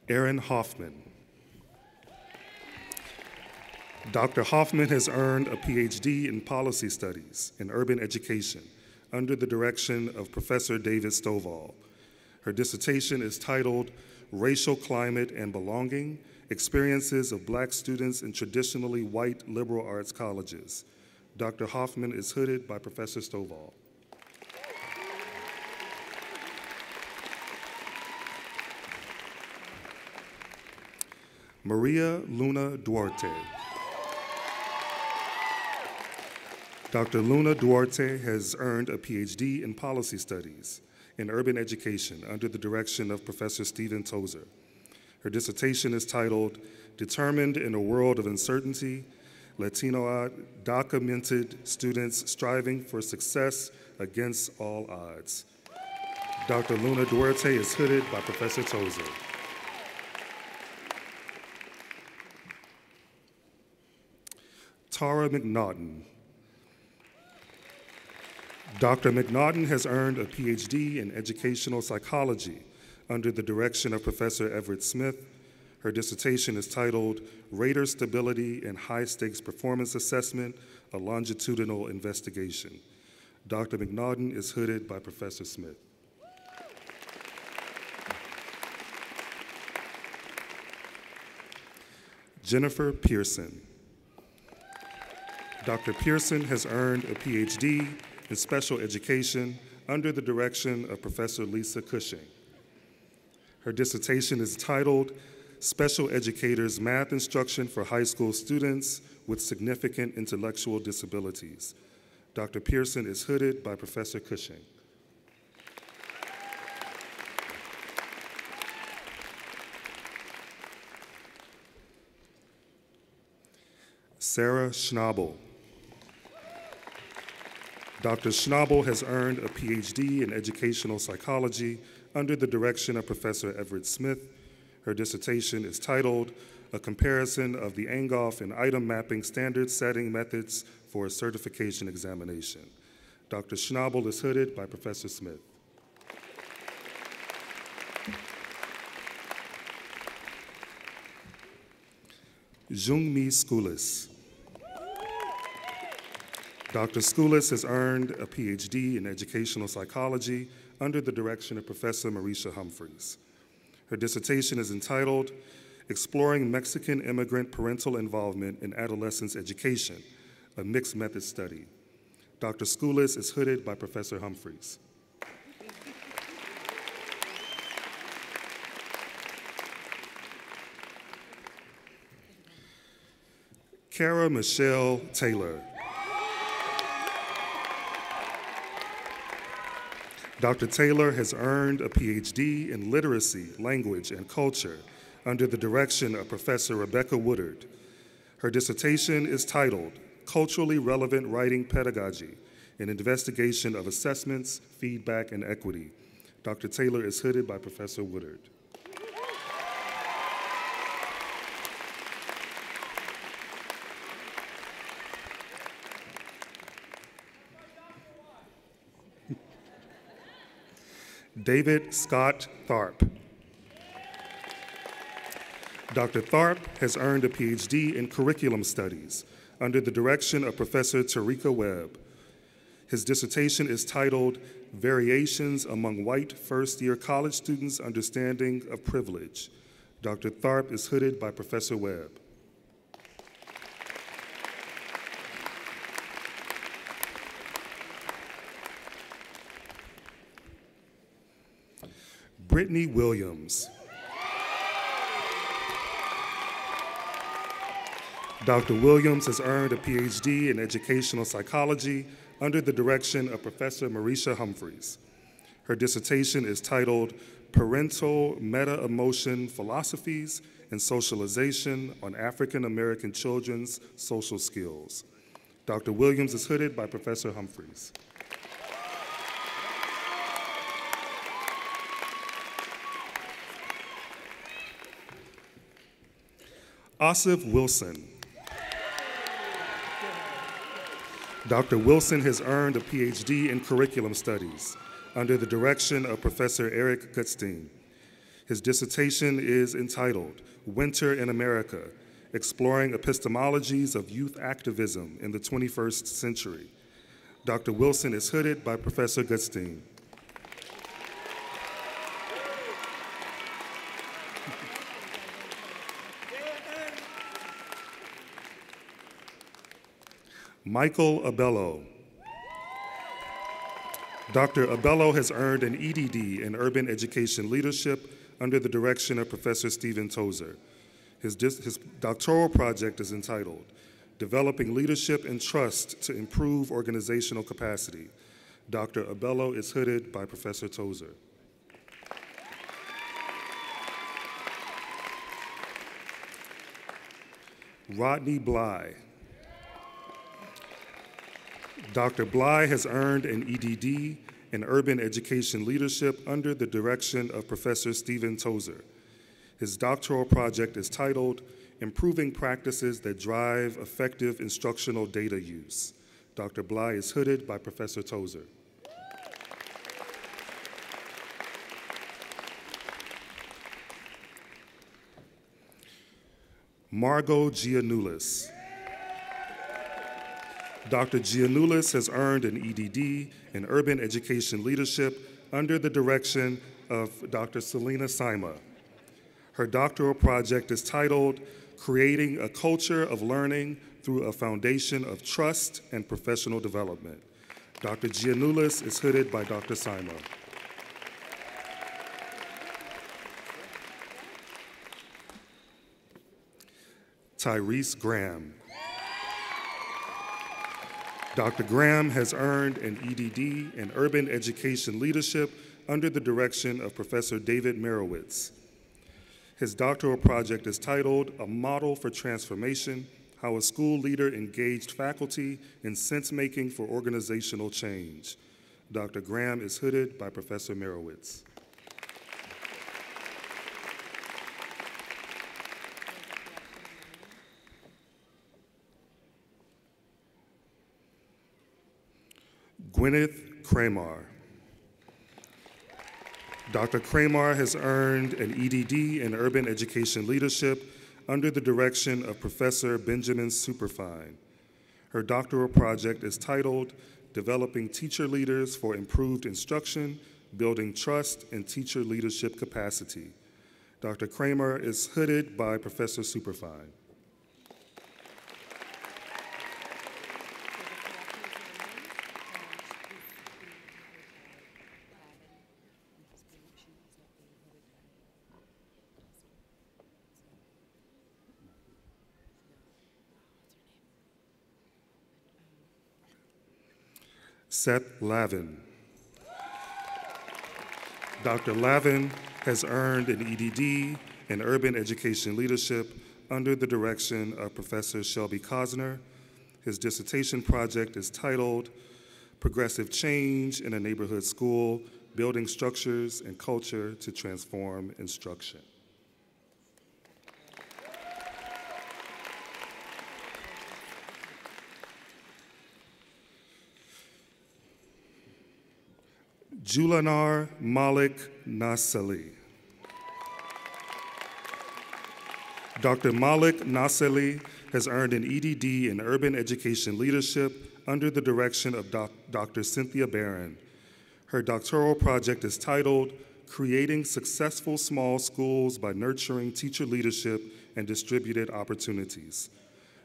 Erin Hoffman. Dr. Hoffman has earned a PhD in Policy Studies in Urban Education under the direction of Professor David Stovall. Her dissertation is titled Racial Climate and Belonging, Experiences of Black Students in Traditionally White Liberal Arts Colleges. Dr. Hoffman is hooded by Professor Stovall. Maria Luna Duarte. Dr. Luna Duarte has earned a PhD in Policy Studies in Urban Education under the direction of Professor Stephen Tozer. Her dissertation is titled Determined in a World of Uncertainty, Latino Documented Students Striving for Success Against All Odds. Dr. Luna Duarte is hooded by Professor Tozer. Tara McNaughton. Dr. McNaughton has earned a PhD in educational psychology under the direction of Professor Everett Smith. Her dissertation is titled Rater Stability and High-Stakes Performance Assessment, a Longitudinal Investigation. Dr. McNaughton is hooded by Professor Smith. Jennifer Pearson. Dr. Pearson has earned a PhD in special education under the direction of Professor Lisa Cushing. Her dissertation is titled Special Educators Math Instruction for High School Students with Significant Intellectual Disabilities. Dr. Pearson is hooded by Professor Cushing. Sarah Schnabel. Dr. Schnabel has earned a PhD in educational psychology under the direction of Professor Everett Smith. Her dissertation is titled A Comparison of the Angoff and Item Mapping Standard Setting Methods for a Certification Examination. Dr. Schnabel is hooded by Professor Smith. Jungmi Skoulis. Dr. Schoolis has earned a PhD in educational psychology under the direction of Professor Marisha Humphreys. Her dissertation is entitled Exploring Mexican Immigrant Parental Involvement in Adolescence Education, a Mixed Method Study. Dr. Schoolis is hooded by Professor Humphreys. Kara Michelle Taylor. Dr. Taylor has earned a PhD in literacy, language, and culture under the direction of Professor Rebecca Woodard. Her dissertation is titled Culturally Relevant Writing Pedagogy, an Investigation of Assessments, Feedback, and Equity. Dr. Taylor is hooded by Professor Woodard. David Scott Tharp. Dr. Tharp has earned a PhD in Curriculum Studies under the direction of Professor Tarika Webb. His dissertation is titled Variations Among White First-Year College Students' Understanding of Privilege. Dr. Tharp is hooded by Professor Webb. Brittany Williams. Dr. Williams has earned a PhD in educational psychology under the direction of Professor Marisha Humphreys. Her dissertation is titled Parental Meta-Emotion Philosophies and Socialization on African American Children's Social Skills. Dr. Williams is hooded by Professor Humphreys. Asif Wilson. Dr. Wilson has earned a PhD in Curriculum Studies under the direction of Professor Eric Gutstein. His dissertation is entitled Winter in America, Exploring Epistemologies of Youth Activism in the 21st Century. Dr. Wilson is hooded by Professor Gutstein. Michael Abello. Dr. Abello has earned an EDD in Urban Education Leadership under the direction of Professor Stephen Tozer. His doctoral project is entitled Developing Leadership and Trust to Improve Organizational Capacity. Dr. Abello is hooded by Professor Tozer. Rodney Bly. Dr. Bly has earned an EDD in Urban Education Leadership under the direction of Professor Stephen Tozer. His doctoral project is titled Improving Practices That Drive Effective Instructional Data Use. Dr. Bly is hooded by Professor Tozer. Margot Giannoulis. Dr. Giannoulis has earned an EDD in Urban Education Leadership under the direction of Dr. Selena Sima. Her doctoral project is titled Creating a Culture of Learning Through a Foundation of Trust and Professional Development. Dr. Giannoulis is hooded by Dr. Sima. Tyrese Graham. Dr. Graham has earned an EDD in Urban Education Leadership under the direction of Professor David Merowitz. His doctoral project is titled A Model for Transformation, How a School Leader Engaged Faculty in Sense-Making for Organizational Change. Dr. Graham is hooded by Professor Merowitz. Gwyneth Kramar. Dr. Kramar has earned an EDD in Urban Education Leadership under the direction of Professor Benjamin Superfine. Her doctoral project is titled Developing Teacher Leaders for Improved Instruction, Building Trust and Teacher Leadership Capacity. Dr. Kramer is hooded by Professor Superfine. Seth Lavin. Dr. Lavin has earned an EDD in Urban Education Leadership under the direction of Professor Shelby Cosner. His dissertation project is titled Progressive Change in a Neighborhood School, Building Structures and Culture to Transform Instruction. Julanar Malik Nasali. Dr. Malik Nasali has earned an EDD in Urban Education Leadership under the direction of Dr. Cynthia Barron. Her doctoral project is titled Creating Successful Small Schools by Nurturing Teacher Leadership and Distributed Opportunities.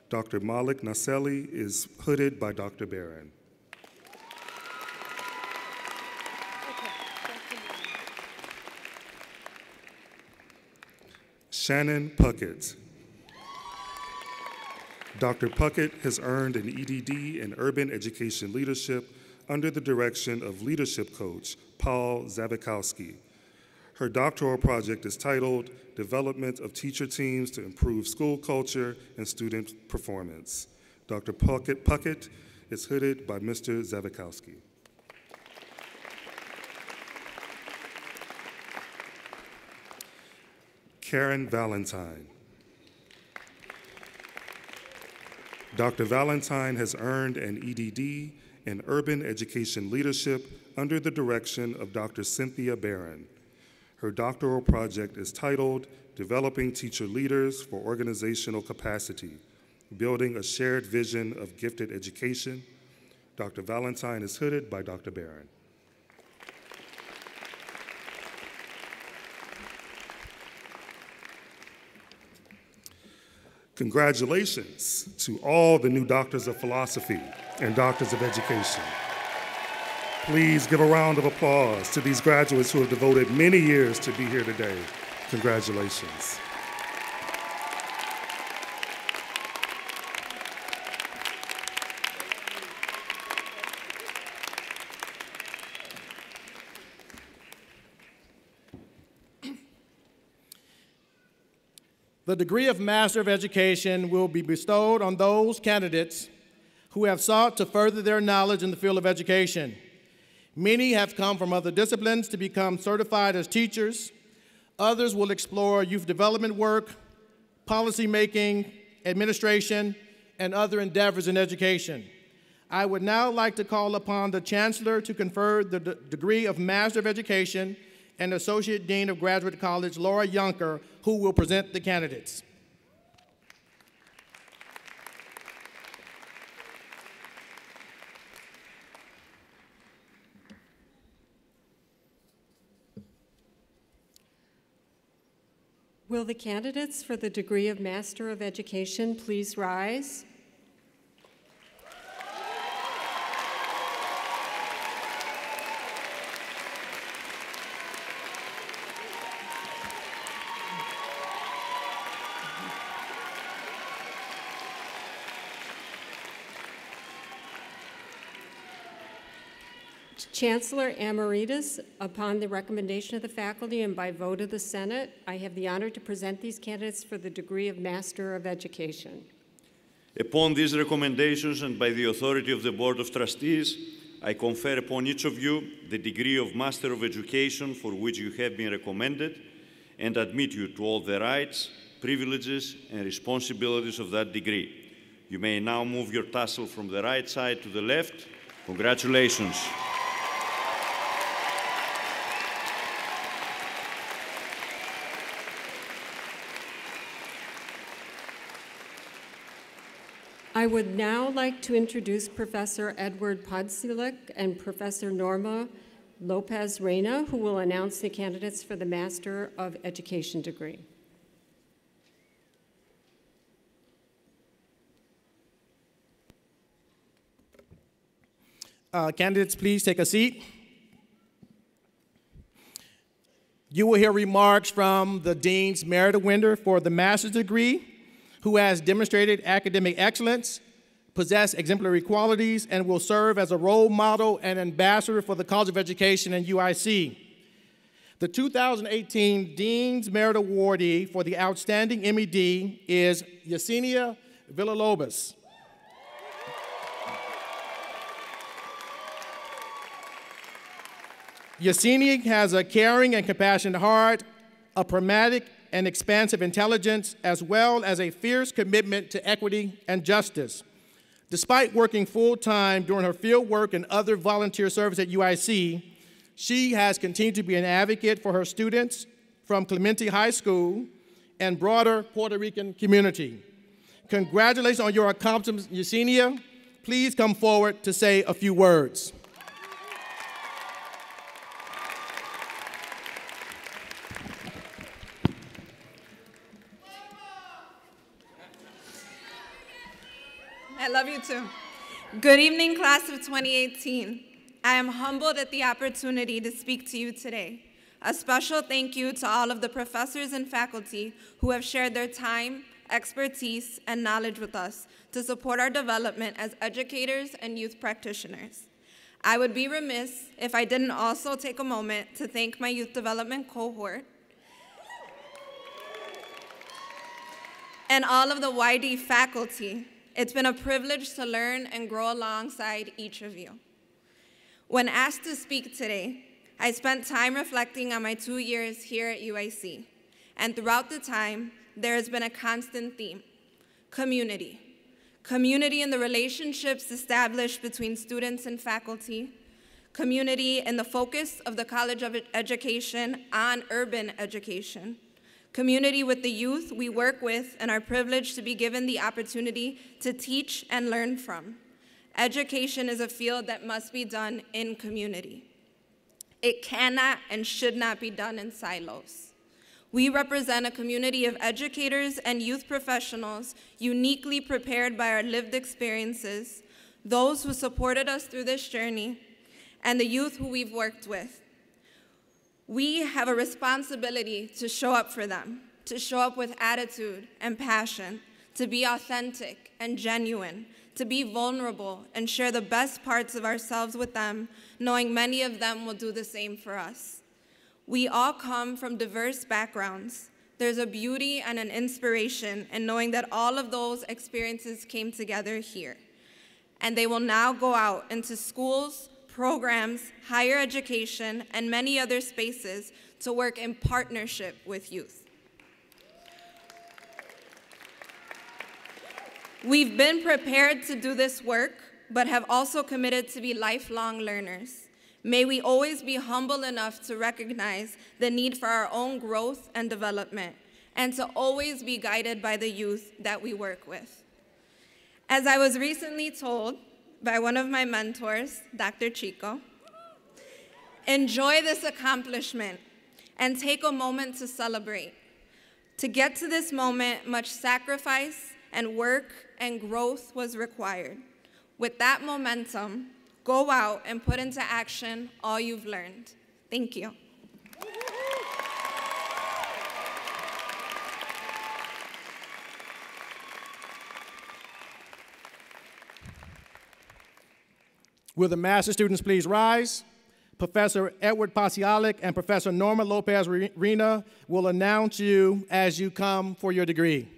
Dr. Malik Nasali is hooded by Dr. Barron. Shannon Puckett. Dr. Puckett has earned an EDD in Urban Education Leadership under the direction of leadership coach Paul Zawikowski. Her doctoral project is titled Development of Teacher Teams to Improve School Culture and Student Performance. Dr. Puckett is hooded by Mr. Zawikowski. Karen Valentine. Dr. Valentine has earned an EDD in Urban Education Leadership under the direction of Dr. Cynthia Barron. Her doctoral project is titled Developing Teacher Leaders for Organizational Capacity, Building a Shared Vision of Gifted Education. Dr. Valentine is hooded by Dr. Barron. Congratulations to all the new doctors of philosophy and doctors of education. Please give a round of applause to these graduates who have devoted many years to be here today. Congratulations. The degree of Master of Education will be bestowed on those candidates who have sought to further their knowledge in the field of education. Many have come from other disciplines to become certified as teachers. Others will explore youth development work, policy making, administration, and other endeavors in education. I would now like to call upon the Chancellor to confer the degree of Master of Education and Associate Dean of Graduate College, Laura Yunker, who will present the candidates. Will the candidates for the degree of Master of Education please rise? Chancellor Emeritus, upon the recommendation of the faculty and by vote of the Senate, I have the honor to present these candidates for the degree of Master of Education. Upon these recommendations and by the authority of the Board of Trustees, I confer upon each of you the degree of Master of Education for which you have been recommended and admit you to all the rights, privileges, and responsibilities of that degree. You may now move your tassel from the right side to the left. Congratulations. I would now like to introduce Professor Edward Podsilik and Professor Norma Lopez Reyna, who will announce the candidates for the Master of Education degree. Candidates, please take a seat. You will hear remarks from the Dean's Merit winner for the master's degree, who has demonstrated academic excellence, possess exemplary qualities, and will serve as a role model and ambassador for the College of Education and UIC. The 2018 Dean's Merit Awardee for the Outstanding MED is Yesenia Villalobos. Yesenia has a caring and compassionate heart, a pragmatic and expansive intelligence, as well as a fierce commitment to equity and justice. Despite working full-time during her field work and other volunteer service at UIC, she has continued to be an advocate for her students from Clemente High School and broader Puerto Rican community. Congratulations on your accomplishments, Yesenia. Please come forward to say a few words. I love you too. Good evening, class of 2018. I am humbled at the opportunity to speak to you today. A special thank you to all of the professors and faculty who have shared their time, expertise, and knowledge with us to support our development as educators and youth practitioners. I would be remiss if I didn't also take a moment to thank my youth development cohort and all of the YD faculty. It's been a privilege to learn and grow alongside each of you. When asked to speak today, I spent time reflecting on my 2 years here at UIC. And throughout the time, there has been a constant theme: community. Community in the relationships established between students and faculty. Community in the focus of the College of Education on urban education. Community with the youth we work with and are privileged to be given the opportunity to teach and learn from. Education is a field that must be done in community. It cannot and should not be done in silos. We represent a community of educators and youth professionals uniquely prepared by our lived experiences, those who supported us through this journey, and the youth who we've worked with. We have a responsibility to show up for them, to show up with attitude and passion, to be authentic and genuine, to be vulnerable and share the best parts of ourselves with them, knowing many of them will do the same for us. We all come from diverse backgrounds. There's a beauty and an inspiration in knowing that all of those experiences came together here. And they will now go out into schools, programs, higher education, and many other spaces to work in partnership with youth. We've been prepared to do this work, but have also committed to be lifelong learners. May we always be humble enough to recognize the need for our own growth and development, and to always be guided by the youth that we work with. As I was recently told by one of my mentors, Dr. Chico, enjoy this accomplishment and take a moment to celebrate. To get to this moment, much sacrifice and work and growth was required. With that momentum, go out and put into action all you've learned. Thank you. Will the master students please rise? Professor Edward Podsilik and Professor Norma Lopez Reyna will announce you as you come for your degree.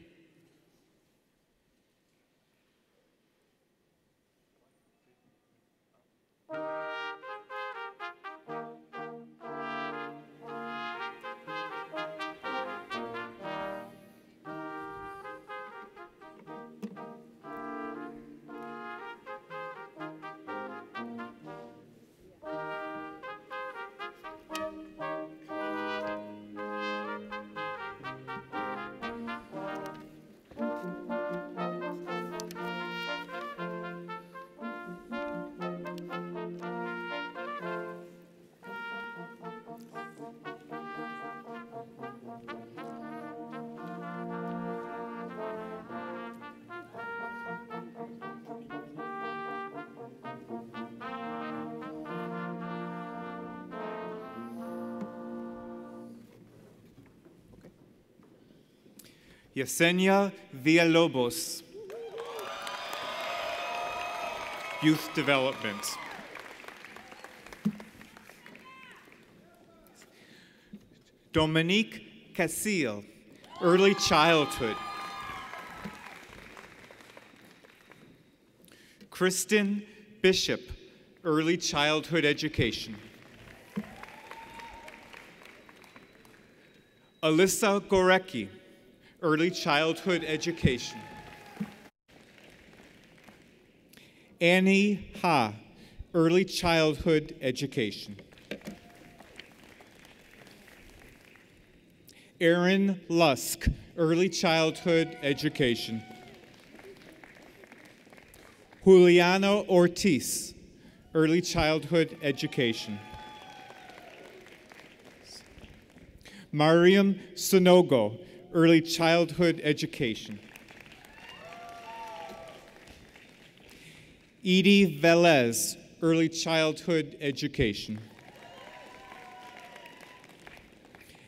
Yesenia Villalobos, Youth Development. Dominique Casil, Early Childhood. Kristen Bishop, Early Childhood Education. Alyssa Gorecki, Early Childhood Education. Annie Ha, Early Childhood Education. Erin Lusk, Early Childhood Education. Juliana Ortiz, Early Childhood Education. Mariam Sonogo, Early Childhood Education. Edie Velez, Early Childhood Education.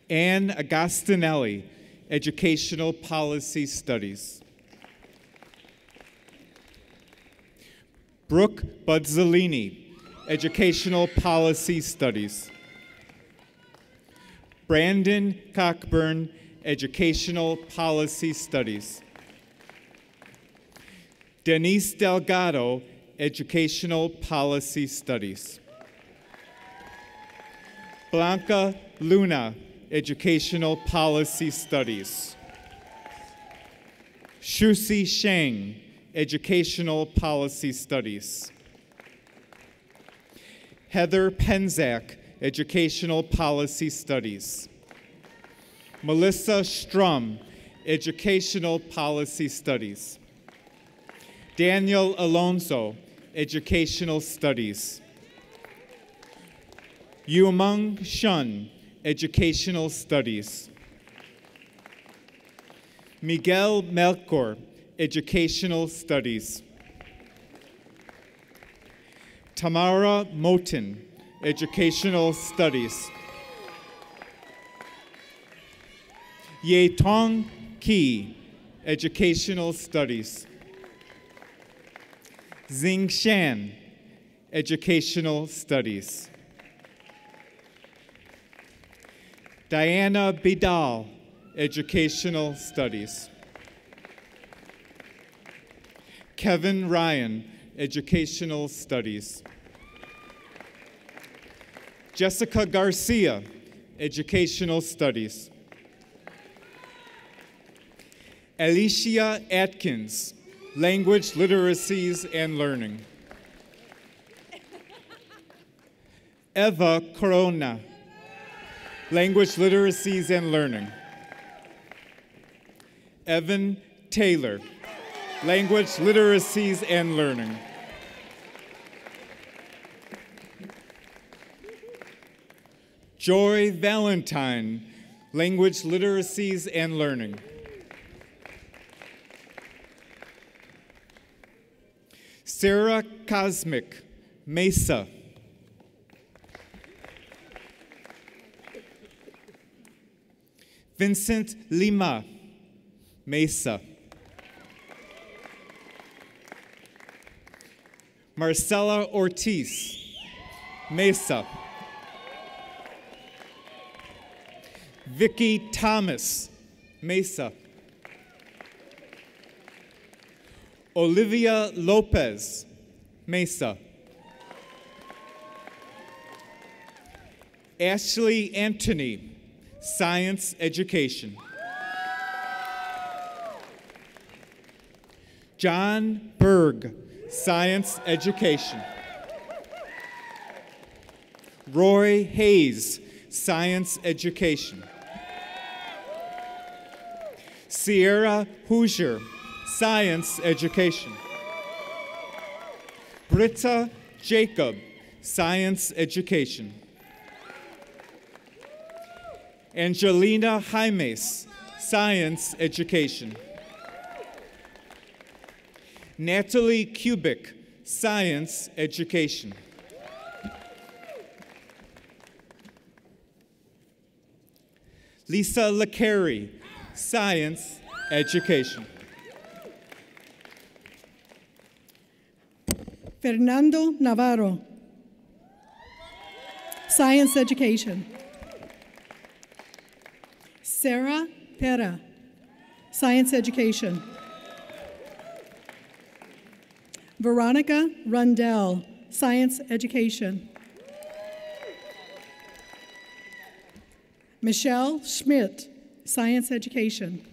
Anne Agostinelli, Educational Policy Studies. Brooke Budzolini, Educational Policy Studies. Brandon Cockburn, Educational Policy Studies. Denise Delgado, Educational Policy Studies. Blanca Luna, Educational Policy Studies. Shusi Sheng, Educational Policy Studies. Heather Penzak, Educational Policy Studies. Melissa Strum, Educational Policy Studies. Daniel Alonso, Educational Studies. Yumeng Shun, Educational Studies. Miguel Melchor, Educational Studies. Tamara Moten, Educational Studies. Yetong Ki, Educational Studies. Xing Shan, Educational Studies. Diana Bidal, Educational Studies. Kevin Ryan, Educational Studies. Jessica Garcia, Educational Studies. Alicia Atkins, Language, Literacies, and Learning. Eva Corona, Language, Literacies, and Learning. Evan Taylor, Language, Literacies, and Learning. Joy Valentine, Language, Literacies, and Learning. Sarah Cosmic, Mesa. Vincent Lima, Mesa. Marcela Ortiz, Mesa. Vicky Thomas, Mesa. Olivia Lopez, Mesa. Ashley Anthony, Science Education. John Berg, Science Education. Roy Hayes, Science Education. Sierra Hoosier, Science Education. Britta Jacob, Science Education. Angelina Jaimes, Science Education. Natalie Kubik, Science Education. Lisa LeCarey, Science education. Fernando Navarro, science education. Sarah Pera, science education. Veronica Rundell, science education. Michelle Schmidt, science education.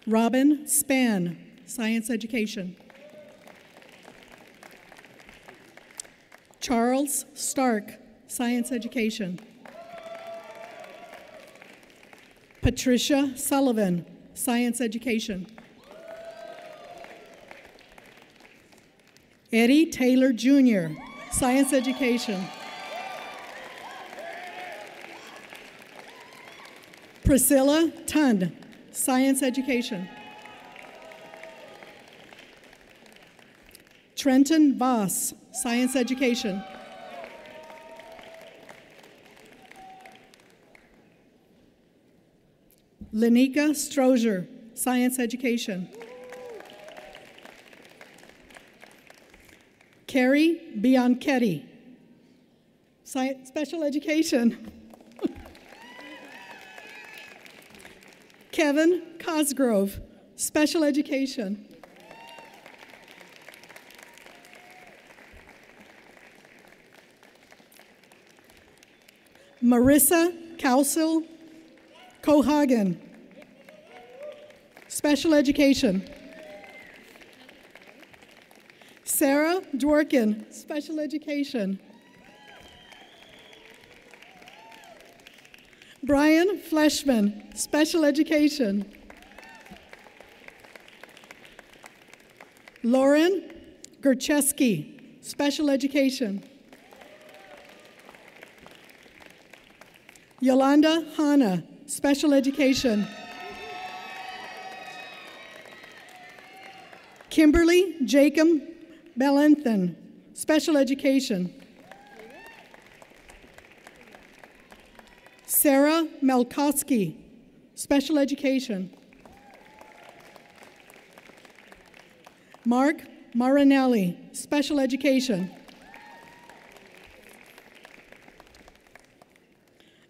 Robin Spann, science education. Charles Stark, science education. Patricia Sullivan, science education. Eddie Taylor Jr., science education. Priscilla Tund, science education. Trenton Voss, science education. Lenika Strozier, science education. Carrie Bianchetti, special education. Kevin Cosgrove, special education. Marissa Cowsill Cohagen, special education. Sarah Dworkin, special education. Brian Fleshman, special education. Lauren Gercheski, special education. Yolanda Hanna, special education. Kimberly Jacob Bellanthan, special education. Sarah Melkowski, special education. Mark Marinelli, special education.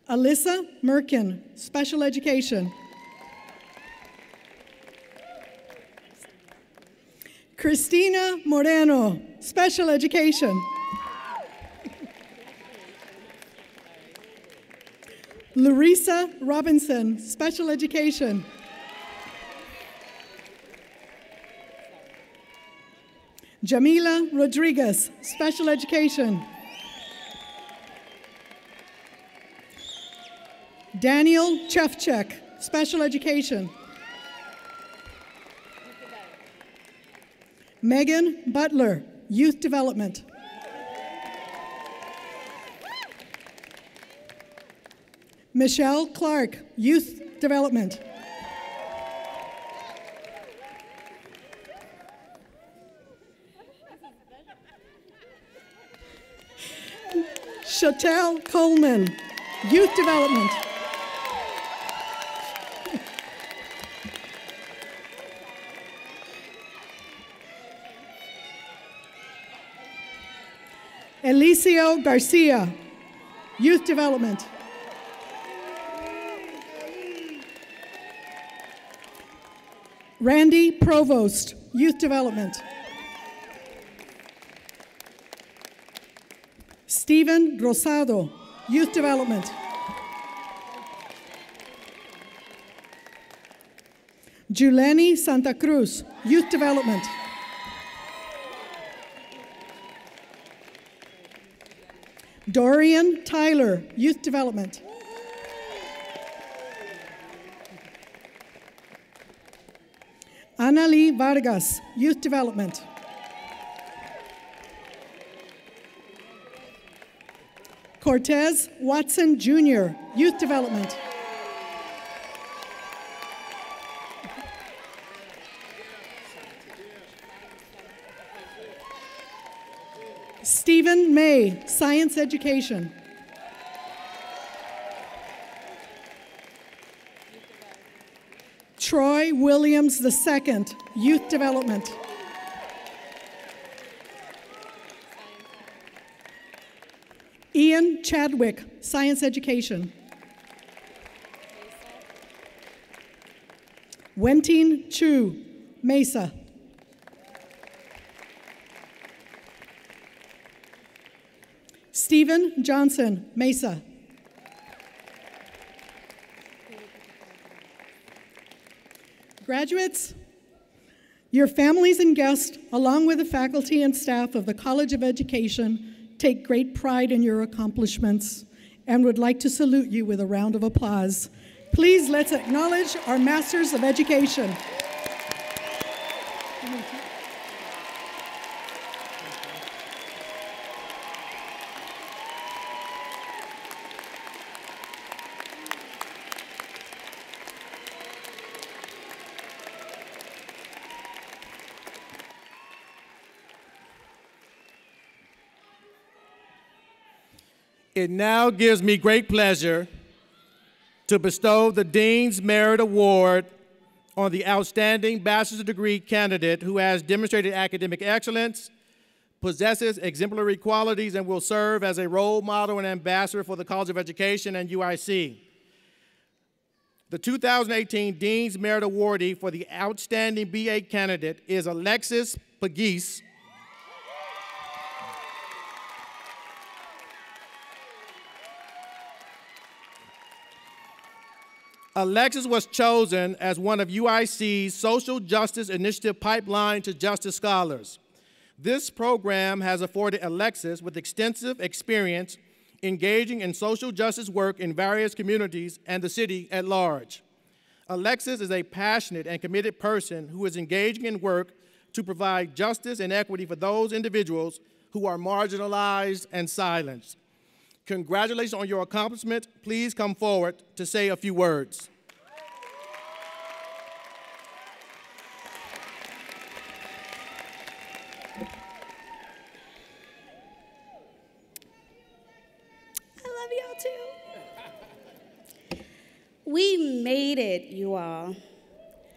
Alyssa Merkin, special education. Christina Moreno, special education. Larissa Robinson, special education. Jamila Rodriguez, special education. Daniel Chefchek, special education. Megan Butler, youth development. Michelle Clark, youth development. Chantel Coleman, youth development. Elicio Garcia, youth development. Randy Provost, youth development. Stephen Rosado, youth development. Juleni Santa Cruz, youth development. Dorian Tyler, youth development. Annalie Vargas, youth development. Cortez Watson Jr., youth development. Stephen May, science education. Troy Williams II, Youth Development. Ian Chadwick, Science Education. Wentine Chu, Mesa. Stephen Johnson, Mesa. Graduates, your families and guests, along with the faculty and staff of the College of Education, take great pride in your accomplishments and would like to salute you with a round of applause. Please let's acknowledge our Masters of Education. It now gives me great pleasure to bestow the Dean's Merit Award on the outstanding bachelor's degree candidate who has demonstrated academic excellence, possesses exemplary qualities, and will serve as a role model and ambassador for the College of Education and UIC. The 2018 Dean's Merit Awardee for the outstanding BA candidate is Alexis Pagis. Alexis was chosen as one of UIC's Social Justice Initiative Pipeline to Justice Scholars. This program has afforded Alexis with extensive experience engaging in social justice work in various communities and the city at large. Alexis is a passionate and committed person who is engaging in work to provide justice and equity for those individuals who are marginalized and silenced. Congratulations on your accomplishment. Please come forward to say a few words. I love y'all too. We made it, you all.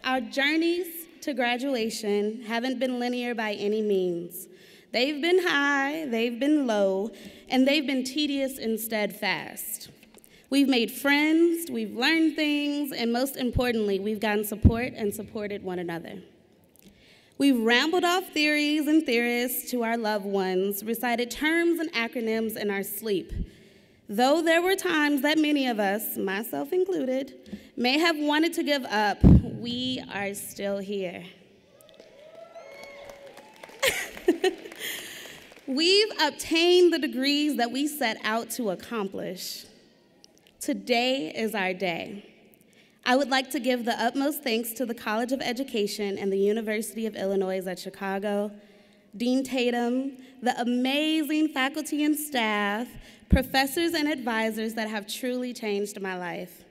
Our journeys to graduation haven't been linear by any means. They've been high, they've been low, and they've been tedious and steadfast. We've made friends, we've learned things, and most importantly, we've gotten support and supported one another. We've rambled off theories and theorists to our loved ones, recited terms and acronyms in our sleep. Though there were times that many of us, myself included, may have wanted to give up, we are still here. We've obtained the degrees that we set out to accomplish. Today is our day. I would like to give the utmost thanks to the College of Education and the University of Illinois at Chicago, Dean Tatum, the amazing faculty and staff, professors and advisors that have truly changed my life.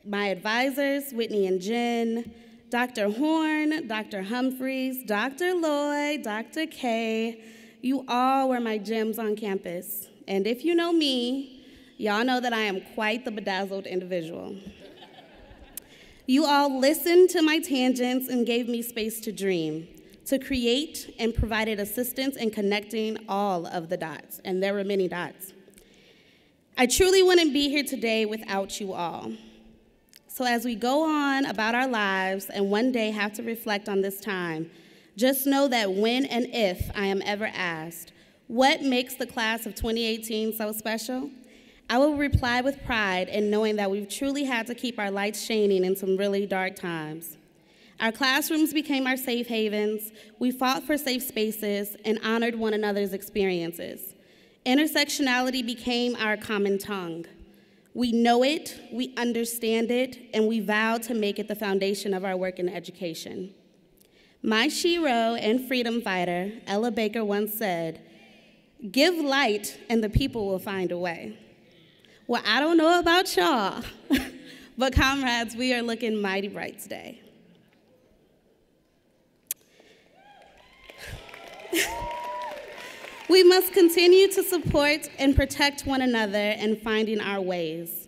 My advisors, Whitney and Jen, Dr. Horn, Dr. Humphreys, Dr. Lloyd, Dr. Kay, you all were my gems on campus. And if you know me, y'all know that I am quite the bedazzled individual. You all listened to my tangents and gave me space to dream, to create, and provided assistance in connecting all of the dots, and there were many dots. I truly wouldn't be here today without you all. So as we go on about our lives and one day have to reflect on this time, just know that when and if I am ever asked, what makes the class of 2018 so special? I will reply with pride in knowing that we've truly had to keep our lights shining in some really dark times. Our classrooms became our safe havens, we fought for safe spaces, and honored one another's experiences. Intersectionality became our common tongue. We know it, we understand it, and we vow to make it the foundation of our work in education. My shero and freedom fighter, Ella Baker, once said, "Give light and the people will find a way." Well, I don't know about y'all, but comrades, we are looking mighty bright today. We must continue to support and protect one another in finding our ways.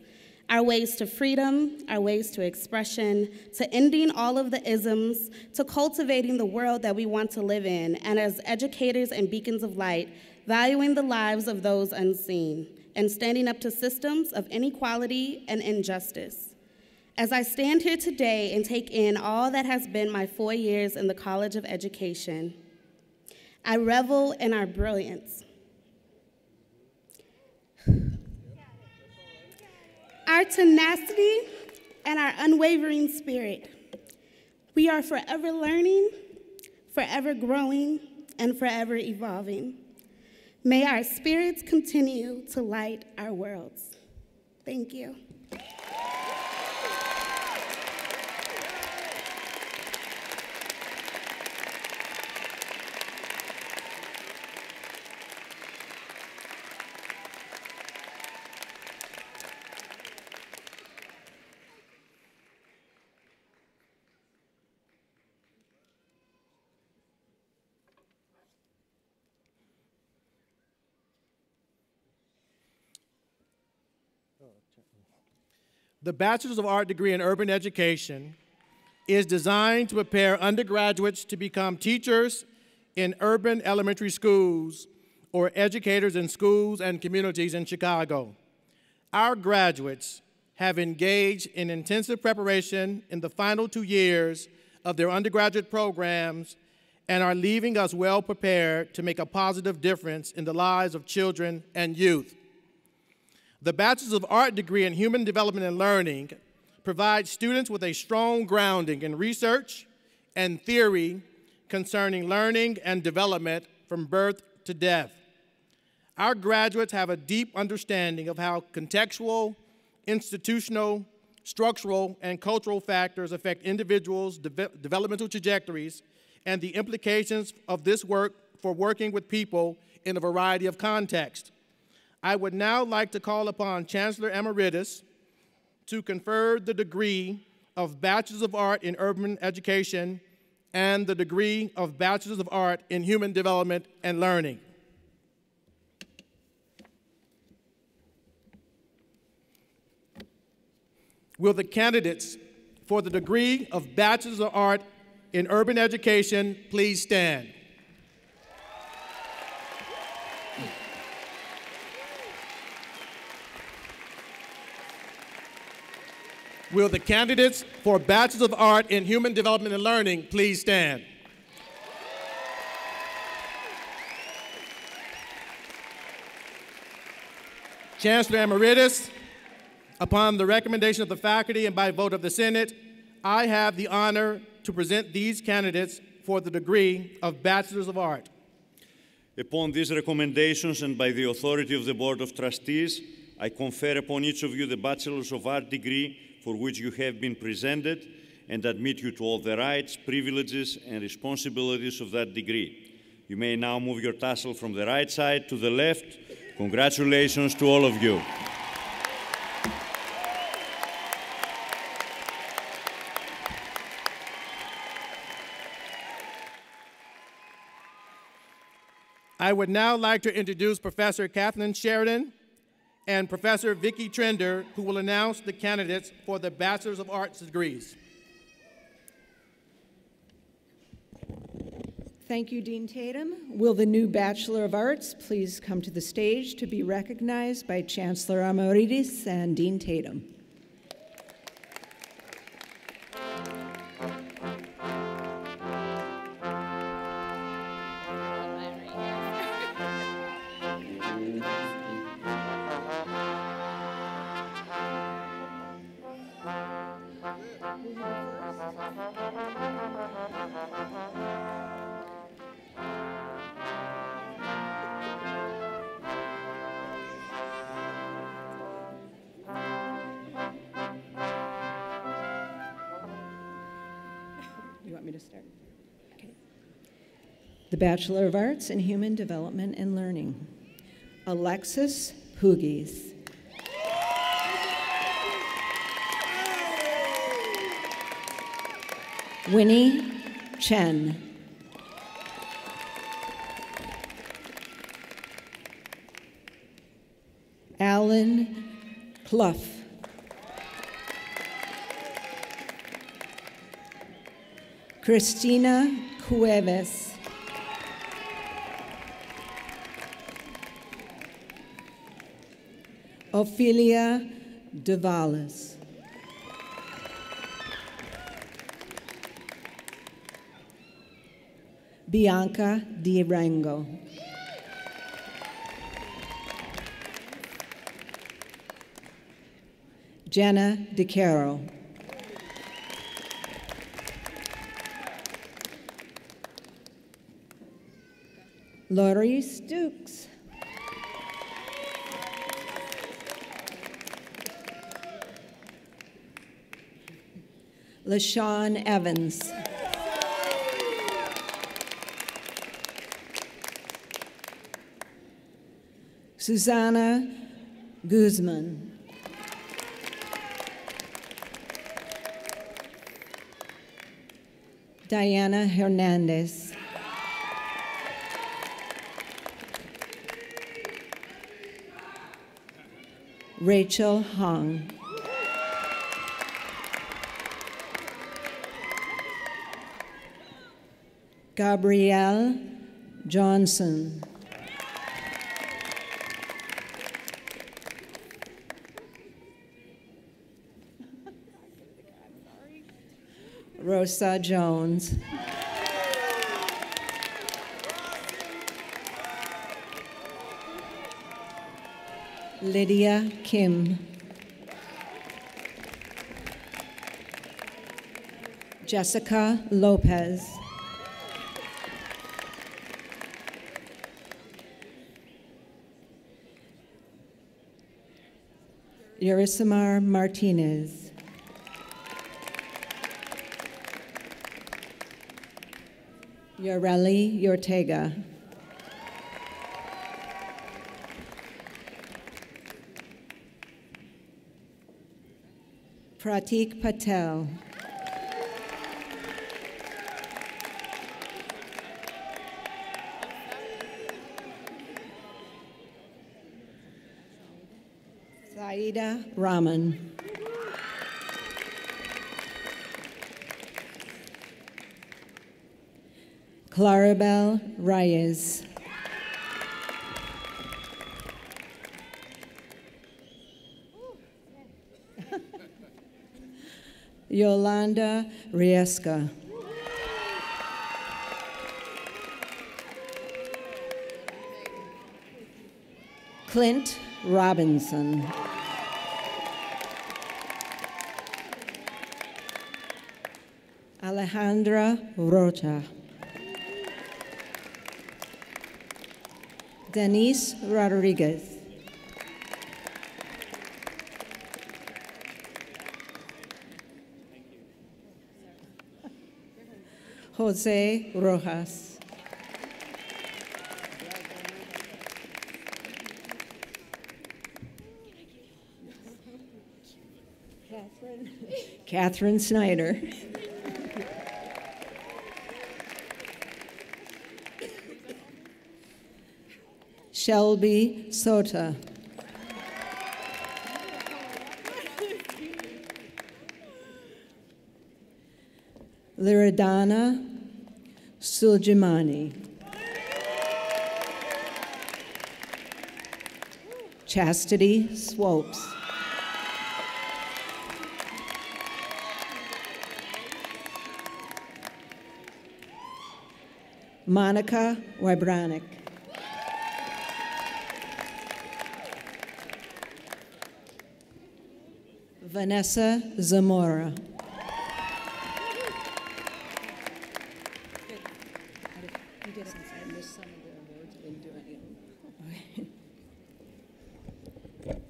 Our ways to freedom, our ways to expression, to ending all of the isms, to cultivating the world that we want to live in, and as educators and beacons of light, valuing the lives of those unseen, and standing up to systems of inequality and injustice. As I stand here today and take in all that has been my 4 years in the College of Education, I revel in our brilliance, our tenacity, and our unwavering spirit. We are forever learning, forever growing, and forever evolving. May our spirits continue to light our worlds. Thank you. The Bachelor's of Art degree in Urban Education is designed to prepare undergraduates to become teachers in urban elementary schools or educators in schools and communities in Chicago. Our graduates have engaged in intensive preparation in the final 2 years of their undergraduate programs and are leaving us well prepared to make a positive difference in the lives of children and youth. The Bachelor's of Art degree in Human Development and Learning provides students with a strong grounding in research and theory concerning learning and development from birth to death. Our graduates have a deep understanding of how contextual, institutional, structural, and cultural factors affect individuals' developmental trajectories and the implications of this work for working with people in a variety of contexts. I would now like to call upon Chancellor Emeritus to confer the degree of Bachelor's of Art in Urban Education and the degree of Bachelor's of Art in Human Development and Learning. Will the candidates for the degree of Bachelor's of Art in Urban Education please stand? Will the candidates for Bachelor's of Art in Human Development and Learning please stand? Chancellor Emeritus, upon the recommendation of the faculty and by vote of the Senate, I have the honor to present these candidates for the degree of Bachelor's of Art. Upon these recommendations and by the authority of the Board of Trustees, I confer upon each of you the Bachelor's of Art degree for which you have been presented and admit you to all the rights, privileges, and responsibilities of that degree. You may now move your tassel from the right side to the left. Congratulations to all of you. I would now like to introduce Professor Kathleen Sheridan and Professor Vicki Trender, who will announce the candidates for the Bachelor's of Arts degrees. Thank you, Dean Tatum. Will the new Bachelor of Arts please come to the stage to be recognized by Chancellor Emeritus and Dean Tatum. You want me to start? Okay. The Bachelor of Arts in Human Development and Learning, Alexis Hughes. Winnie Chen. Alan Clough. Cristina Cuevas. Ophelia Davalas. Bianca Di Rango. Jenna DeCaro. Laurie Stooks. LaShawn Evans. Susanna Guzman. Diana Hernandez. Rachel Hong. Gabrielle Johnson. Rosa Jones. Lydia Kim. Jessica Lopez. Yurisamar Martinez. Yoreli Ortega. Pratik Patel. Saida Rahman. Clarabelle Reyes. Yolanda Riesca. Clint Robinson. Alejandra Rocha. Denise Rodriguez. Jose Rojas. Catherine Snyder. Shelby Sota. Liridana Suljimani. Chastity Swopes. Monica Wybranick. Vanessa Zamora. You did it. I missed some of the awards. I didn't do any of them.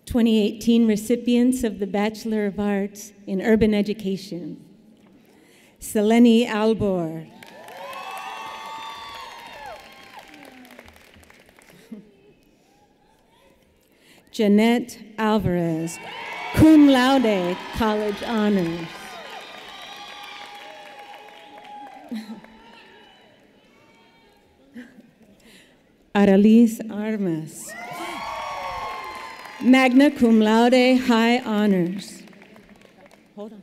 2018 recipients of the Bachelor of Arts in Urban Education. Selene Albor. Jeanette Alvarez, cum laude, college honors. Aralise Armas, magna cum laude, high honors. Hold on.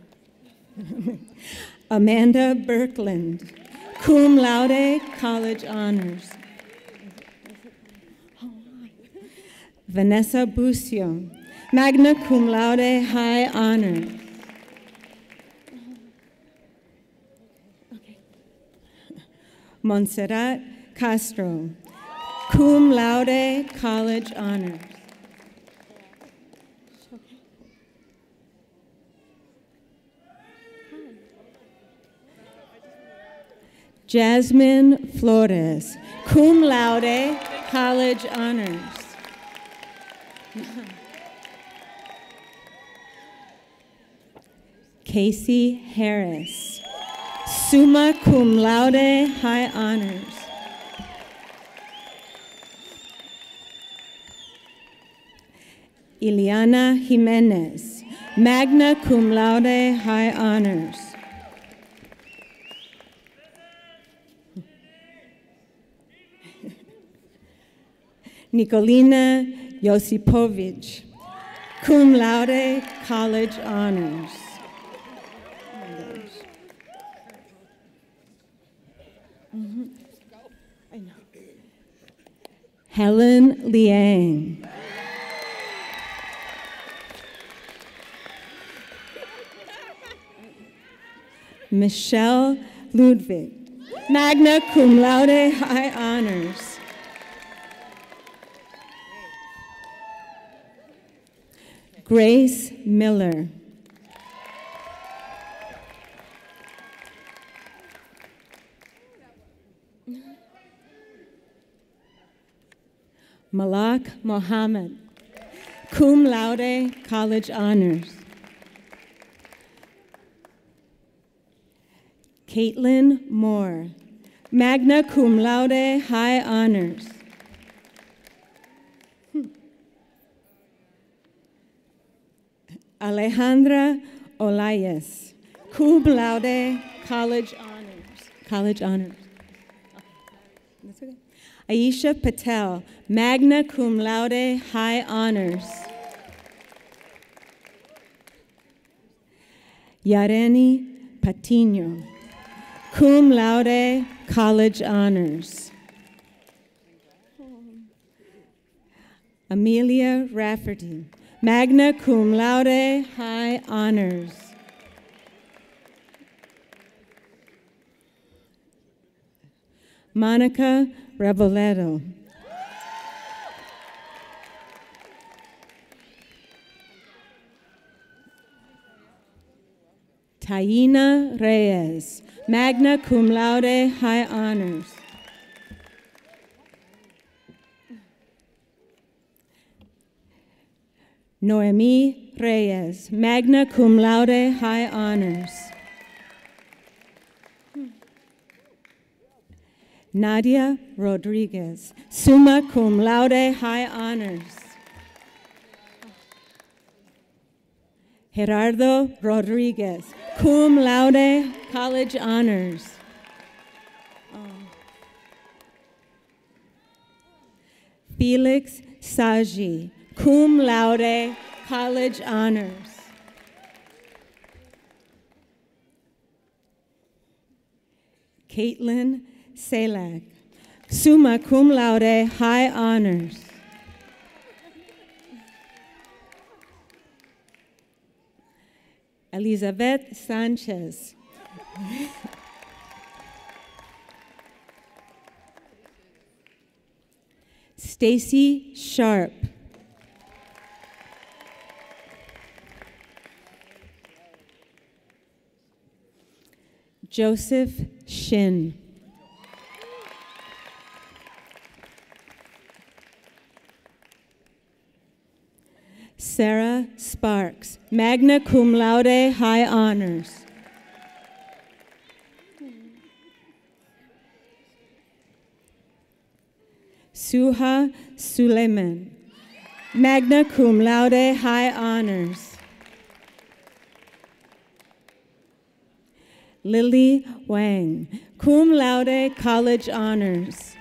Amanda Birkland, cum laude, college honors. Vanessa Busio, magna cum laude, high honors. Montserrat Castro, cum laude, college honors. Jasmine Flores, cum laude, college honors. Casey Harris, summa cum laude, high honors. Ileana Jimenez, magna cum laude, high honors. Nikolina Josipovich, cum laude, college honors. Oh my gosh. I know. Helen Liang. Michelle Ludwig, magna cum laude, high honors. Grace Miller. Malak Mohammed, cum laude, college honors. Caitlin Moore, magna cum laude, high honors. Alejandra Olayes, cum laude, college honors. College honors. Okay. That's okay. Aisha Patel, magna cum laude, high honors. Yareni Patino, cum laude, college honors. Amelia Rafferty, magna cum laude, high honors. Monica Reboledo. Taina Reyes, magna cum laude, high honors. Noemi Reyes, magna cum laude, high honors. Nadia Rodriguez, summa cum laude, high honors. Gerardo Rodriguez, cum laude, college honors. Felix Saji, cum laude, college honors. Caitlin Salak, summa cum laude, high honors. Elizabeth Sanchez. Stacy Sharp. Joseph Shin. Sarah Sparks, magna cum laude, high honors. Suha Suleiman, magna cum laude, high honors. Lily Wang, cum laude, college honors.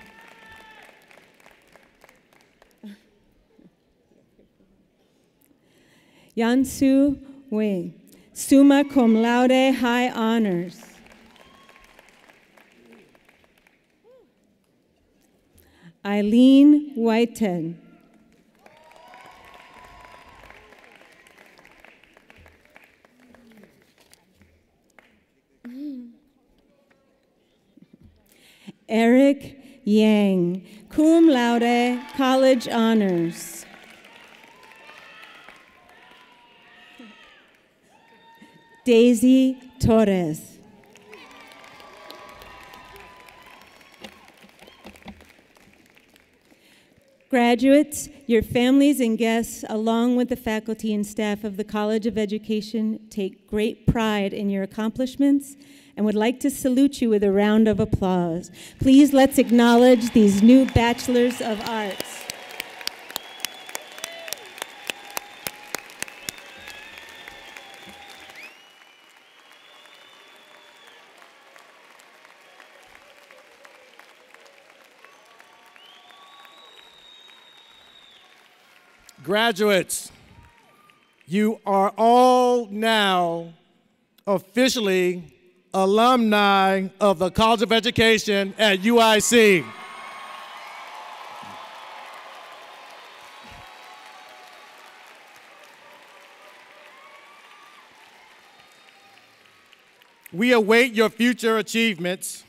Yansu Wei, Summa cum laude, high honors. Eileen Whitehead. Eric Yang, cum laude, college honors. Daisy Torres. Graduates, your families and guests, along with the faculty and staff of the College of Education, take great pride in your accomplishments and would like to salute you with a round of applause. Please let's acknowledge these new Bachelors of Arts. Graduates, you are all now officially alumni of the College of Education at UIC. We await your future achievements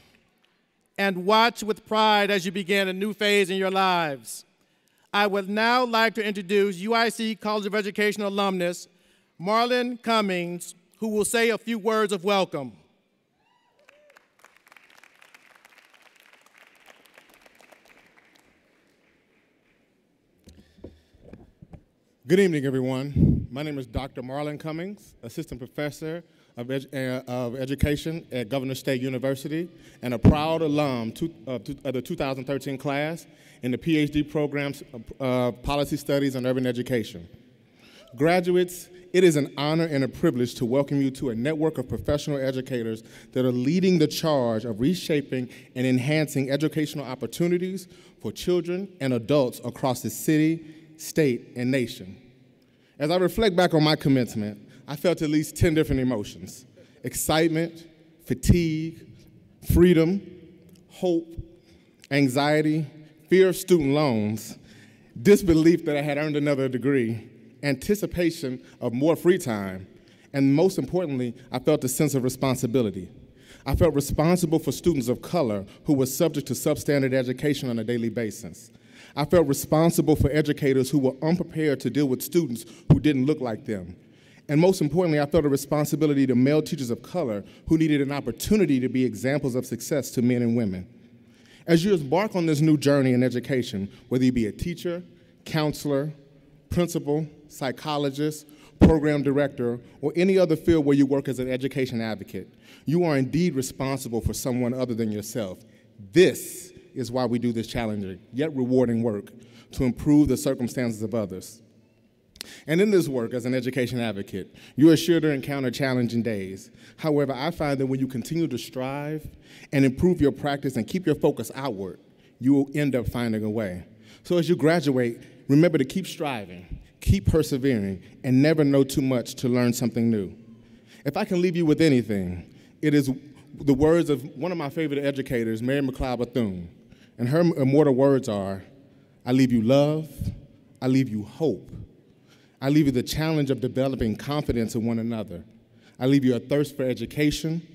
and watch with pride as you begin a new phase in your lives. I would now like to introduce UIC College of Education alumnus Marlon Cummings, who will say a few words of welcome. Good evening, everyone. My name is Dr. Marlon Cummings, Assistant Professor of Education at Governor State University and a proud alum of the 2013 class in the PhD programs of Policy Studies and Urban Education. Graduates, it is an honor and a privilege to welcome you to a network of professional educators that are leading the charge of reshaping and enhancing educational opportunities for children and adults across the city, state, and nation. As I reflect back on my commencement, I felt at least 10 different emotions: excitement, fatigue, freedom, hope, anxiety, fear of student loans, disbelief that I had earned another degree, anticipation of more free time, and most importantly, I felt a sense of responsibility. I felt responsible for students of color who were subject to substandard education on a daily basis. I felt responsible for educators who were unprepared to deal with students who didn't look like them. And most importantly, I felt a responsibility to male teachers of color who needed an opportunity to be examples of success to men and women. As you embark on this new journey in education, whether you be a teacher, counselor, principal, psychologist, program director, or any other field where you work as an education advocate, you are indeed responsible for someone other than yourself. This is why we do this challenging yet rewarding work, to improve the circumstances of others. And in this work as an education advocate, you are sure to encounter challenging days. However, I find that when you continue to strive and improve your practice and keep your focus outward, you will end up finding a way. So as you graduate, remember to keep striving, keep persevering, and never know too much to learn something new. If I can leave you with anything, it is the words of one of my favorite educators, Mary McLeod Bethune. And her immortal words are, I leave you love, I leave you hope, I leave you the challenge of developing confidence in one another. I leave you a thirst for education.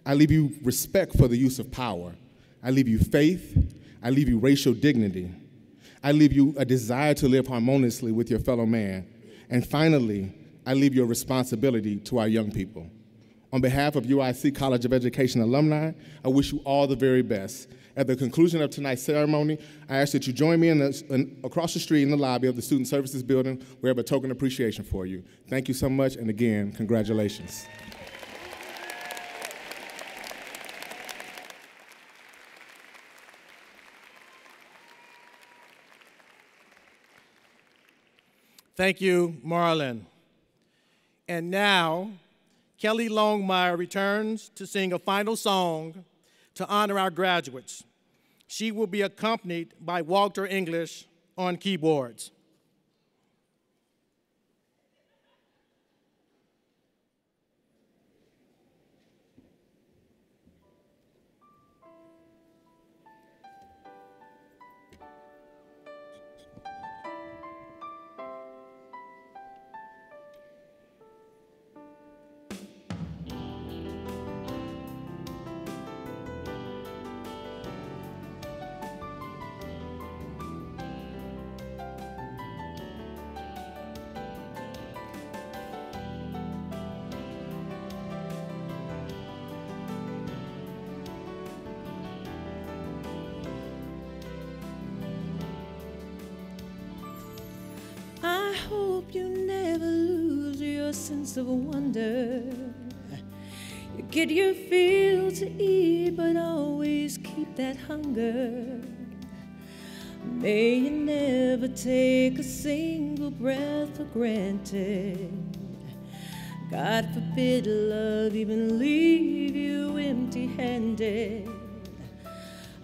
I leave you respect for the use of power. I leave you faith. I leave you racial dignity. I leave you a desire to live harmoniously with your fellow man. And finally, I leave you a responsibility to our young people. On behalf of UIC College of Education alumni, I wish you all the very best. At the conclusion of tonight's ceremony, I ask that you join me across the street in the lobby of the Student Services Building. We have a token of appreciation for you. Thank you so much, and again, congratulations. Thank you, Marlon. And now, Kelly Longmire returns to sing a final song to honor our graduates. She will be accompanied by Walter English on keyboards. hope you never lose your sense of wonder. You get your fill to eat, but always keep that hunger. May you never take a single breath for granted. God forbid love even leave you empty-handed.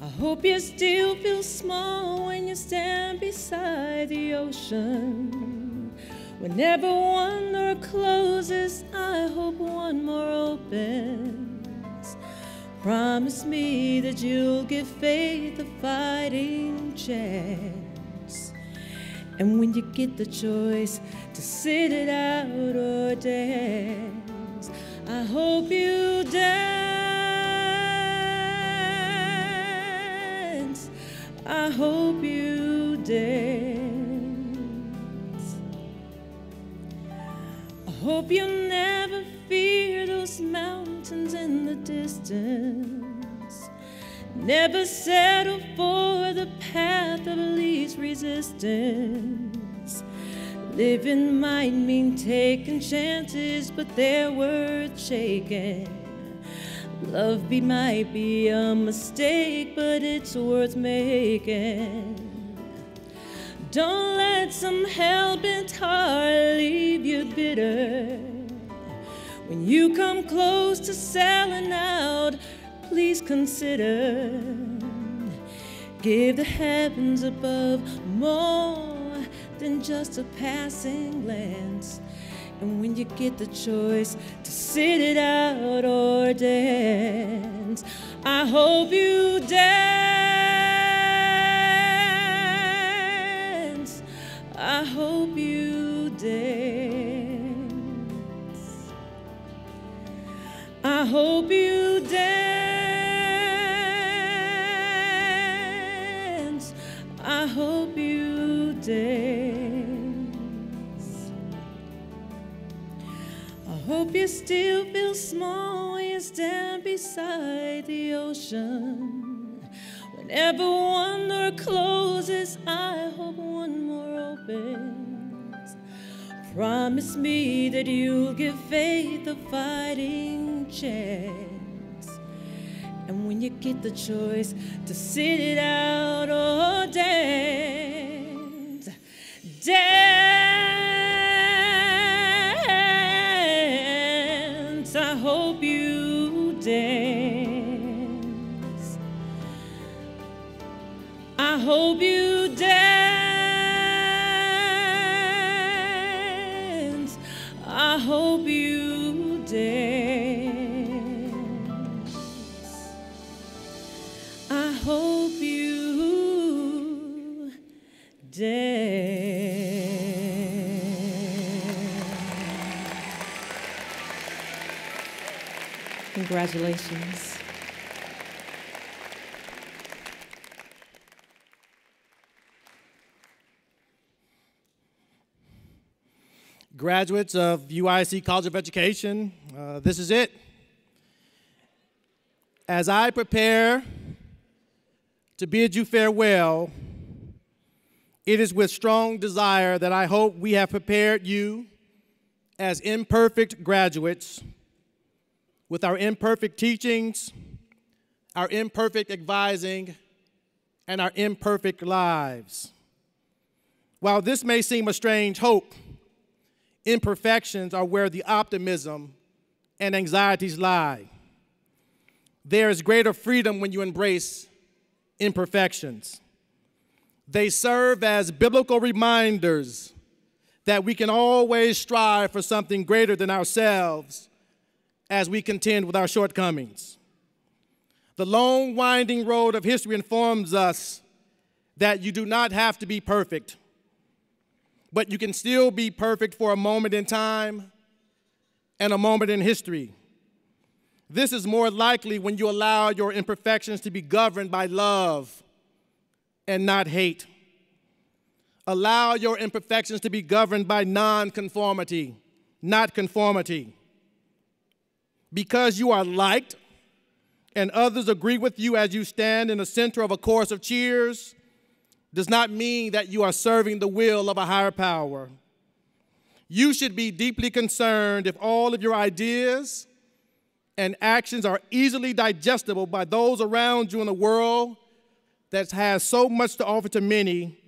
I hope you still feel small when you stand beside the ocean. Whenever one door closes, I hope one more opens. Promise me that you'll give faith a fighting chance. And when you get the choice to sit it out or dance, I hope you dance. I hope you dance. I hope you never fear those mountains in the distance. Never settle for the path of least resistance. Living might mean taking chances, but they're worth shaking. Love might be a mistake, but it's worth making. Don't let some hell-bent heart leave you bitter. When you come close to selling out, please consider. Give the heavens above more than just a passing glance. And when you get the choice to sit it out or dance, I hope you dance. I hope you dance. I hope you dance. I hope you dance. I hope you still feel small when you stand beside the ocean. Whenever one door closes, I hope one more opens. Promise me that you'll give faith a fighting chance. And when you get the choice to sit it out or dance, dance. I hope you dance. I hope you dance. I hope you dance. I hope you dance. Congratulations. Graduates of UIC College of Education, this is it. As I prepare to bid you farewell, it is with strong desire that I hope we have prepared you as imperfect graduates with our imperfect teachings, our imperfect advising, and our imperfect lives. While this may seem a strange hope, imperfections are where the optimism and anxieties lie. There is greater freedom when you embrace imperfections. They serve as biblical reminders that we can always strive for something greater than ourselves as we contend with our shortcomings. The long, winding road of history informs us that you do not have to be perfect, but you can still be perfect for a moment in time and a moment in history. This is more likely when you allow your imperfections to be governed by love and not hate. Allow your imperfections to be governed by non-conformity, not conformity. Because you are liked and others agree with you as you stand in the center of a chorus of cheers does not mean that you are serving the will of a higher power. You should be deeply concerned if all of your ideas and actions are easily digestible by those around you in a world that has so much to offer to many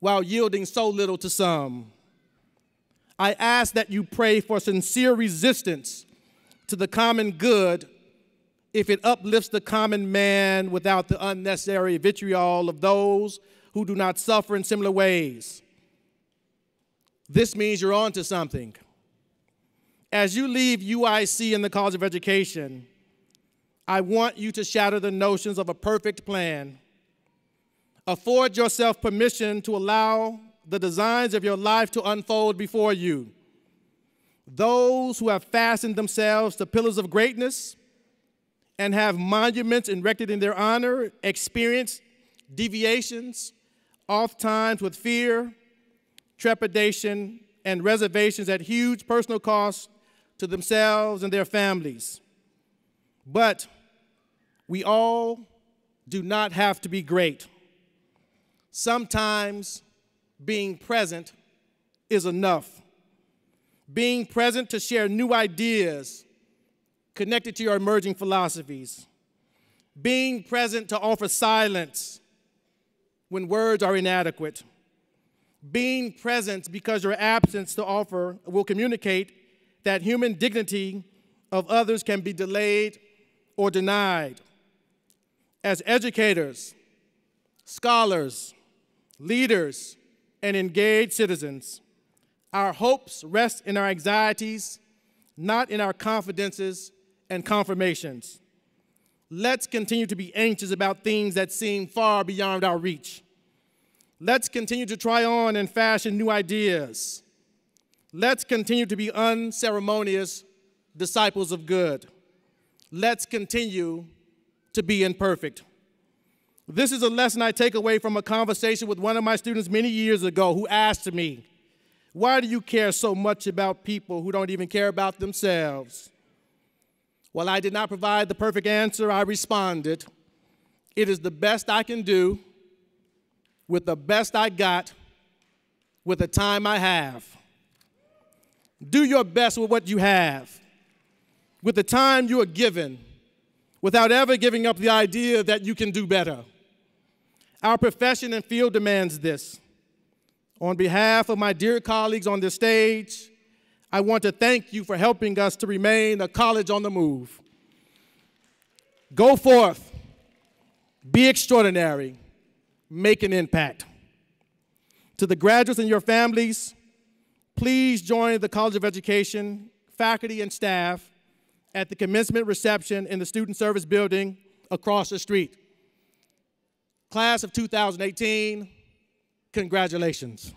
while yielding so little to some. I ask that you pray for sincere resistance to the common good if it uplifts the common man without the unnecessary vitriol of those who do not suffer in similar ways. This means you're on to something. As you leave UIC and the College of Education, I want you to shatter the notions of a perfect plan. Afford yourself permission to allow the designs of your life to unfold before you. Those who have fastened themselves to pillars of greatness and have monuments erected in their honor experience deviations, oftentimes with fear, trepidation, and reservations at huge personal cost to themselves and their families. But we all do not have to be great. Sometimes being present is enough. Being present to share new ideas connected to your emerging philosophies. Being present to offer silence when words are inadequate. Being present because your absence to offer will communicate that human dignity of others can be delayed or denied. As educators, scholars, leaders, and engaged citizens, our hopes rest in our anxieties, not in our confidences and confirmations. Let's continue to be anxious about things that seem far beyond our reach. Let's continue to try on and fashion new ideas. Let's continue to be unceremonious disciples of good. Let's continue to be imperfect. This is a lesson I take away from a conversation with one of my students many years ago who asked me, "Why do you care so much about people who don't even care about themselves?" While I did not provide the perfect answer, I responded, "It is the best I can do with the best I got with the time I have." Do your best with what you have, with the time you are given, without ever giving up the idea that you can do better. Our profession and field demands this. On behalf of my dear colleagues on this stage, I want to thank you for helping us to remain a college on the move. Go forth, be extraordinary, make an impact. To the graduates and your families, please join the College of Education, faculty and staff at the commencement reception in the Student Service Building across the street. Class of 2018, congratulations.